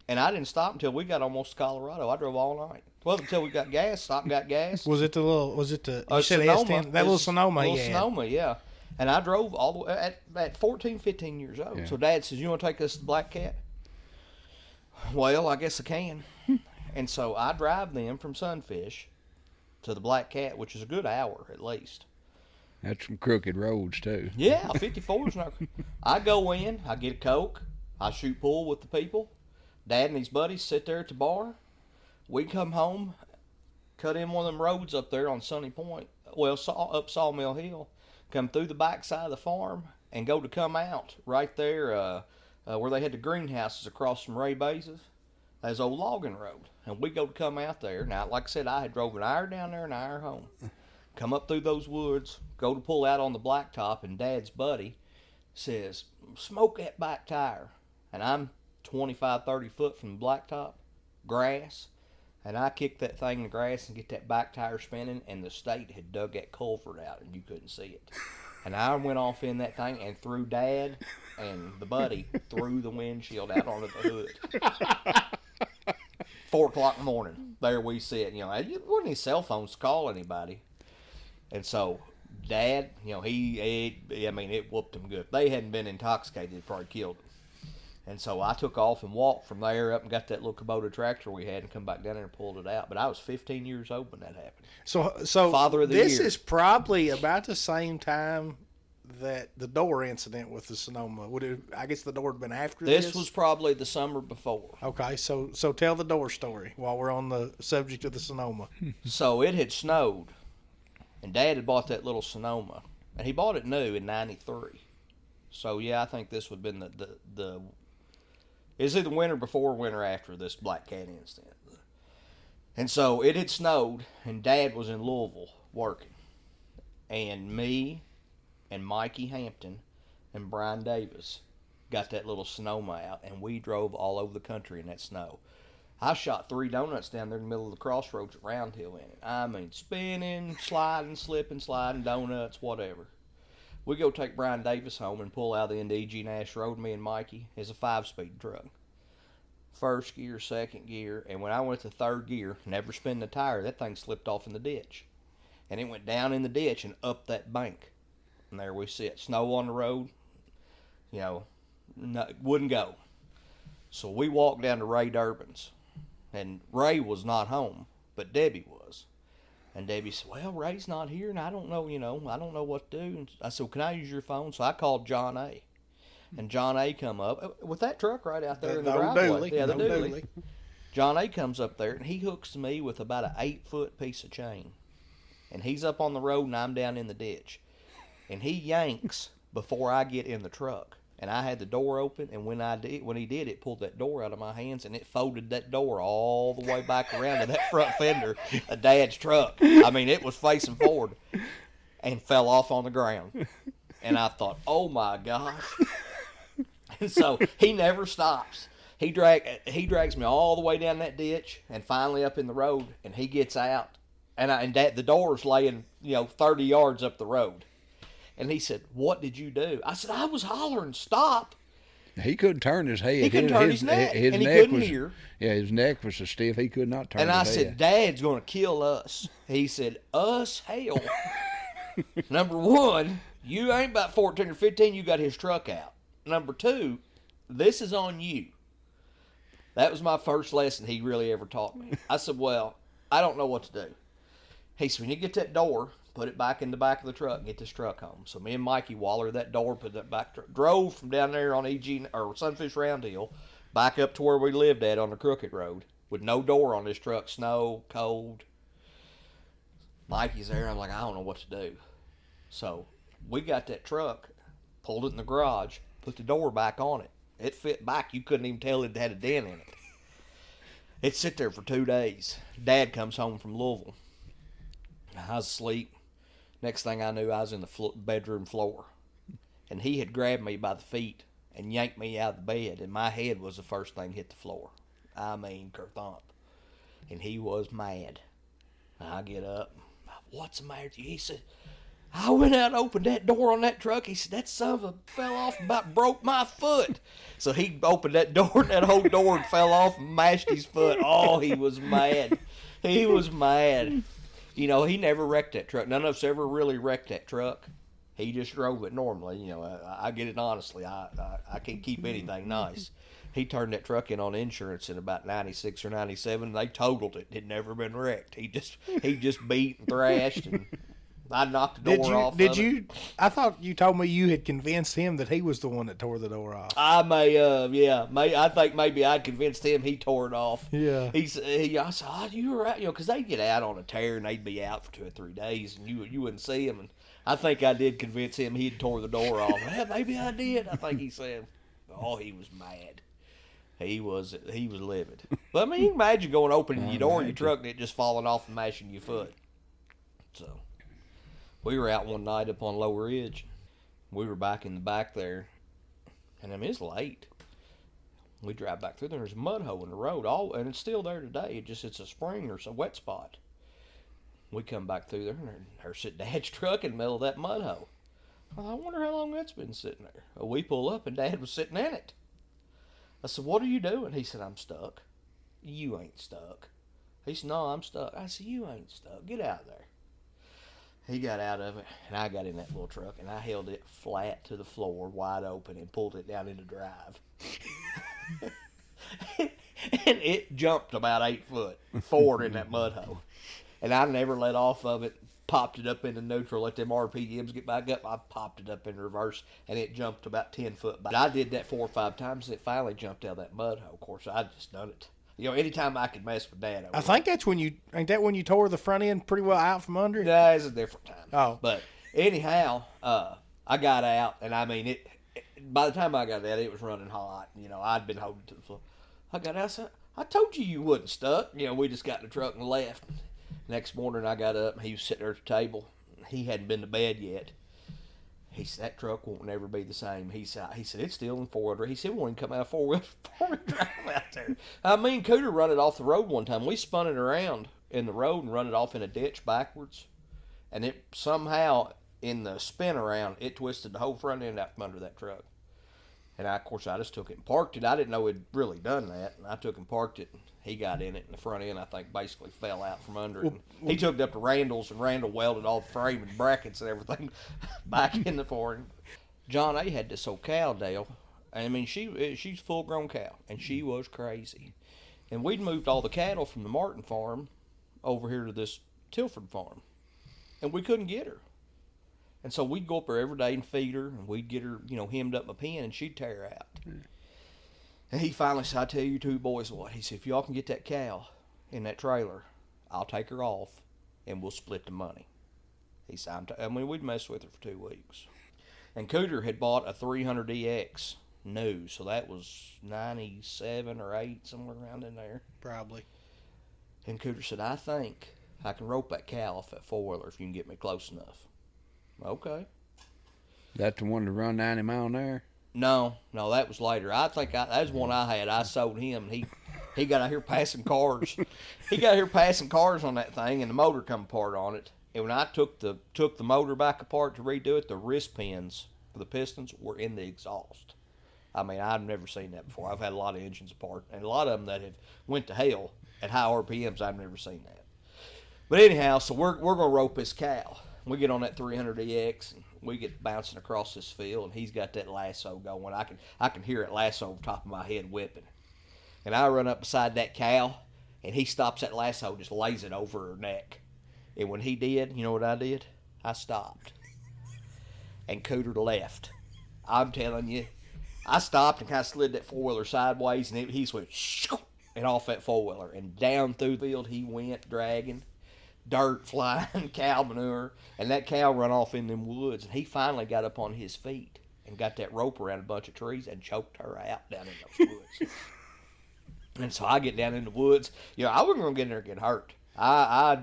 and I didn't stop until we got almost to Colorado. I drove all night. Well, until we got gas, stopped and got gas. Was it you said Sonoma. S10? That little Sonoma, Little Sonoma, yeah. And I drove all the way at 14, 15 years old. Yeah. So Dad says, you want to take us to the Black Cat? Well, I guess I can. And so I drive them from Sunfish to the Black Cat, which is a good hour at least. That's some crooked roads, too. Yeah, 54's not. I go in, I get a Coke, I shoot pool with the people. Dad and his buddies sit there at the bar. We come home, cut in one of them roads up there on Sunny Point, up Sawmill Hill, come through the backside of the farm, and go to come out right there where they had the greenhouses across from Ray Bases. There's old logging road, and we go to come out there. Now, like I said, I had drove an hour down there and an hour home. Come up through those woods, go to pull out on the blacktop, and Dad's buddy says, smoke that back tire. And I'm 25, 30 foot from the blacktop, grass, and I kick that thing in the grass and get that back tire spinning, and the state had dug that culvert out, and you couldn't see it. And I went off in that thing and threw Dad and the buddy through the windshield out onto the hood. 4 o'clock in the morning, there we sit. You know, there wasn't any cell phones to call anybody. And so, Dad, you know, it whooped him good. If they hadn't been intoxicated, it probably killed him. And so I took off and walked from there up and got that little Kubota tractor we had and come back down there and pulled it out. But I was 15 years old when that happened. So Father of the this year. is probably about the same time that the door incident with the Sonoma. I guess the door had been after this? This was probably the summer before. Okay, so tell the door story while we're on the subject of the Sonoma. So it had snowed, and Dad had bought that little Sonoma, and he bought it new in '93. So yeah, I think this would have been the is it the winter before, winter after this Black Cat incident? And so it had snowed, and Dad was in Louisville working, and me and Mikey Hampton and Brian Davis got that little Sonoma out, and we drove all over the country in that snow. I shot 3 donuts down there in the middle of the crossroads at Round Hill in it. I mean, spinning, sliding, slipping, sliding, donuts, whatever. We go take Brian Davis home and pull out the end of E.G. Nash Road, me and Mikey, is a 5-speed truck. First gear, second gear, and when I went to third gear, never spin the tire, that thing slipped off in the ditch. And it went down in the ditch and up that bank. And there we sit, snow on the road, you know, wouldn't go. So we walked down to Ray Durbin's, and Ray was not home, but Debbie was. And Debbie said, well, Ray's not here, and I don't know what to do. And I said, well, can I use your phone? So I called John A. And John A. come up with that truck right out there in the driveway. Yeah, the dually. John A. comes up there, and he hooks me with about an 8-foot piece of chain. And he's up on the road, and I'm down in the ditch. And he yanks before I get in the truck. And I had the door open, and when he did, it pulled that door out of my hands, and it folded that door all the way back around to that front fender of Dad's truck. I mean, it was facing forward, and fell off on the ground. And I thought, oh my gosh. And so he never stops. He drags me all the way down that ditch, and finally up in the road, and he gets out, and the door's laying 30 yards up the road. And he said, what did you do? I said, I was hollering, stop. He couldn't turn his head. He couldn't turn his neck, and he neck couldn't was, hear. Yeah, his neck was so stiff he could not turn and his I head. said, Dad's going to kill us. He said, us? Hell. Number one, you ain't about 14 or 15, you got his truck out. Number two, this is on you. That was my first lesson he really ever taught me. I said, well, I don't know what to do. He said, when you get that door, put it back in the back of the truck and get this truck home. So me and Mikey wallered that door, put that back, drove from down there on EG or Sunfish Round Hill back up to where we lived at on the crooked road with no door on this truck, snow, cold. Mikey's there. I'm like, I don't know what to do. So we got that truck, pulled it in the garage, put the door back on it. It fit back. You couldn't even tell it had a dent in it. It sit there for 2 days. Dad comes home from Louisville. I was asleep. Next thing I knew, I was in the bedroom floor. And he had grabbed me by the feet and yanked me out of the bed. And my head was the first thing hit the floor. I mean, kerthump. And he was mad. I get up. What's the matter with you? He said, I went out and opened that door on that truck. He said, that son of a fell off and about broke my foot. So he opened that door, and that whole door and fell off and mashed his foot. Oh, he was mad. He was mad. You know, he never wrecked that truck. None of us ever really wrecked that truck. He just drove it normally. You know, I get it honestly. I can't keep anything nice. He turned that truck in on insurance in about 96 or 97. They totaled it. It never been wrecked. He just beat and thrashed, and I knocked the door off. Did you? I thought you told me you had convinced him that he was the one that tore the door off. I may have, yeah. I think maybe I'd convinced him. He tore it off. Yeah. I said, oh, you were out, you know, because they'd get out on a tear and they'd be out for 2 or 3 days, and you wouldn't see them. And I think I did convince him he'd tore the door off. Well, maybe I did. I think he said, oh, he was mad. He was livid. But I mean, you can imagine going opening your door in your truck and it just falling off and mashing your foot. So we were out one night up on Lower Ridge. We were back in the back there, and I mean, it's late. We drive back through there. There's a mud hole in the road, and it's still there today. It's a spring or some wet spot. We come back through there, and there's sitting Dad's truck in the middle of that mud hole. I wonder how long that's been sitting there. Well, we pull up, and Dad was sitting in it. I said, what are you doing? He said, I'm stuck. You ain't stuck. He said, no, I'm stuck. I said, you ain't stuck. Get out of there. He got out of it, and I got in that little truck, and I held it flat to the floor, wide open, and pulled it down into drive. And it jumped about 8 foot forward in that mud hole. And I never let off of it, popped it up into neutral, let them RPMs get back up. I popped it up in reverse, and it jumped about 10 foot back. I did that 4 or 5 times, and it finally jumped out of that mud hole. Of course, I just done it. You know, anytime I could mess with Dad, I think that's when you tore the front end pretty well out from under it? No, it's a different time. Oh. But anyhow, I got out, and I mean, by the time I got out, it was running hot. You know, I'd been holding to the floor. I got out, said, I told you wasn't stuck. You know, we just got in the truck and left. Next morning, I got up, and he was sitting there at the table. He hadn't been to bed yet. He said, that truck won't never be the same. He said, it's still in 4-wheel. He said, it won't even come out of 4-wheel drive out there. I mean, Cooter run it off the road one time. We spun it around in the road and run it off in a ditch backwards. And it somehow, in the spin around, it twisted the whole front end out from under that truck. And of course, I just took it and parked it. I didn't know he'd really done that. And I took and parked it. And he got in it, and the front end, I think, basically fell out from under it. He took it up to Randall's, and Randall welded all the frame and brackets and everything back in the for him. John A. had this old cow, Dale. I mean, she's a full-grown cow, and she was crazy. And we'd moved all the cattle from the Martin farm over here to this Tilford farm, and we couldn't get her. And so we'd go up there every day and feed her, and we'd get her, you know, hemmed up in a pen, and she'd tear out. And he finally said, I tell you two boys what. He said, if y'all can get that cow in that trailer, I'll take her off, and we'll split the money. He said, we'd mess with her for 2 weeks. And Cooter had bought a 300EX new, so that was 97 or 8, somewhere around in there. Probably. And Cooter said, I think I can rope that cow off that 4-wheeler if you can get me close enough. Okay. That the one to run 90 mile an hour? No, that was later. I think that was one I had. I sold him, and he got out here passing cars. He got here passing cars on that thing, and the motor come apart on it. And when I took the motor back apart to redo it, the wrist pins for the pistons were in the exhaust. I mean, I've never seen that before. I've had a lot of engines apart, and a lot of them that have went to hell at high RPMs. I've never seen that. But anyhow, so we're gonna rope this cow. We get on that 300EX, and we get bouncing across this field, and he's got that lasso going. I can hear it lasso over top of my head whipping. And I run up beside that cow, and he stops that lasso, just lays it over her neck. And when he did, you know what I did? I stopped and cootered left. I'm telling you, I stopped and kind of slid that four-wheeler sideways, and he went shoo, and off that four-wheeler. And down through the field he went, dragging, dirt flying, cow manure. And that cow run off in them woods. And he finally got up on his feet and got that rope around a bunch of trees and choked her out down in those woods. And so I get down in the woods. You know, I wasn't going to get in there and get hurt. I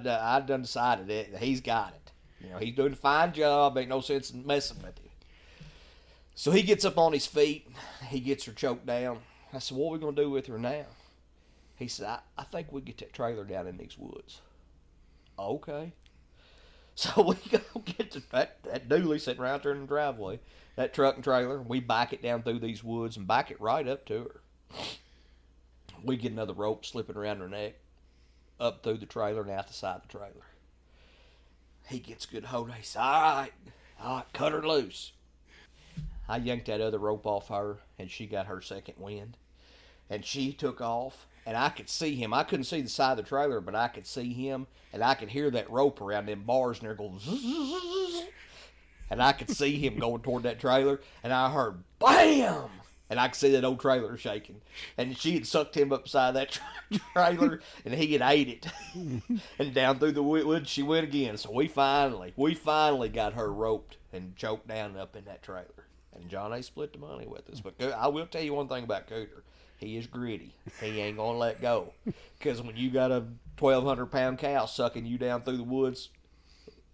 done decided that he's got it. You know, he's doing a fine job. Ain't no sense in messing with him. So he gets up on his feet. He gets her choked down. I said, what are we going to do with her now? He said, I think we get that trailer down in these woods. Okay. So we go get that dually sitting right there in the driveway, that truck and trailer. We back it down through these woods and back it right up to her. We get another rope slipping around her neck, up through the trailer and out the side of the trailer. He gets a good hold. He said, all right, cut her loose. I yanked that other rope off her, and she got her second wind. And she took off, and I could see him. I couldn't see the side of the trailer, but I could see him, and I could hear that rope around them bars, and they're going zzz, zzz, zzz. And I could see him going toward that trailer, and I heard BAM! And I could see that old trailer shaking. And she had sucked him up beside that trailer, and he had ate it. And down through the woods she went again. So we finally got her roped and choked down up in that trailer. And John A. split the money with us. But I will tell you one thing about Cooter. He is gritty. He ain't going to let go. Because when you got a 1,200-pound cow sucking you down through the woods,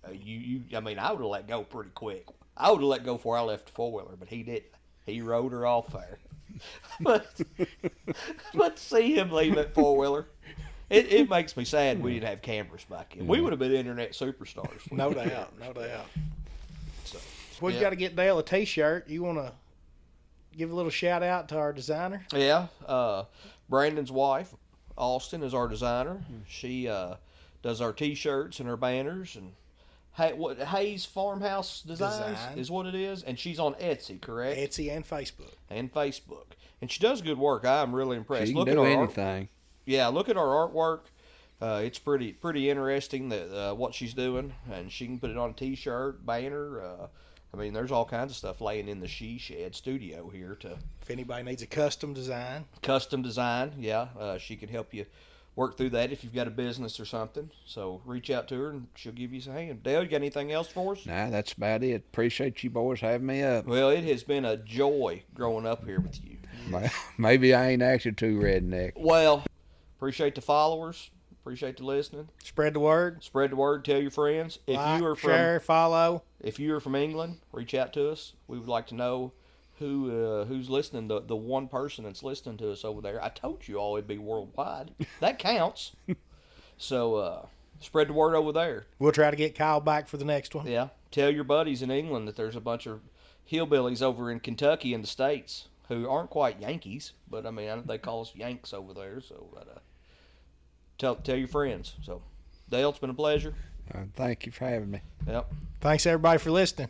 I would have let go pretty quick. I would have let go before I left the four-wheeler, but he didn't. He rode her off there. But to see him leave that four-wheeler, it makes me sad we didn't have cameras back then. We would have been internet superstars. No doubt. So, we've got to get Dale a T-shirt. You want to give a little shout-out to our designer? Yeah. Brandon's wife, Austin, is our designer. She does our T-shirts and our banners, and Hayes Farmhouse Designs is what it is, and she's on Etsy, correct? Etsy and Facebook. And she does good work. I'm really impressed. She can do anything. Yeah, look at our artwork. It's pretty interesting that what she's doing, and she can put it on a T-shirt, banner. There's all kinds of stuff laying in the She Shed studio here. If anybody needs a custom design, yeah, she can help you work through that if you've got a business or something. So reach out to her and she'll give you some hand. Dale, you got anything else for us? Nah, that's about it. Appreciate you boys having me up. Well, it has been a joy growing up here with you. Maybe I ain't actually too redneck. Well, appreciate the followers. Appreciate the listening. Spread the word. Tell your friends. Share, follow. If you are from England, reach out to us. We would like to know who's listening, the one person that's listening to us over there. I told you all it'd be worldwide. That counts. So spread the word over there. We'll try to get Kyle back for the next one. Yeah. Tell your buddies in England that there's a bunch of hillbillies over in Kentucky and the States who aren't quite Yankees, but they call us Yanks over there. So tell your friends. So Dale, it's been a pleasure. Thank you for having me. Yep. Thanks everybody for listening.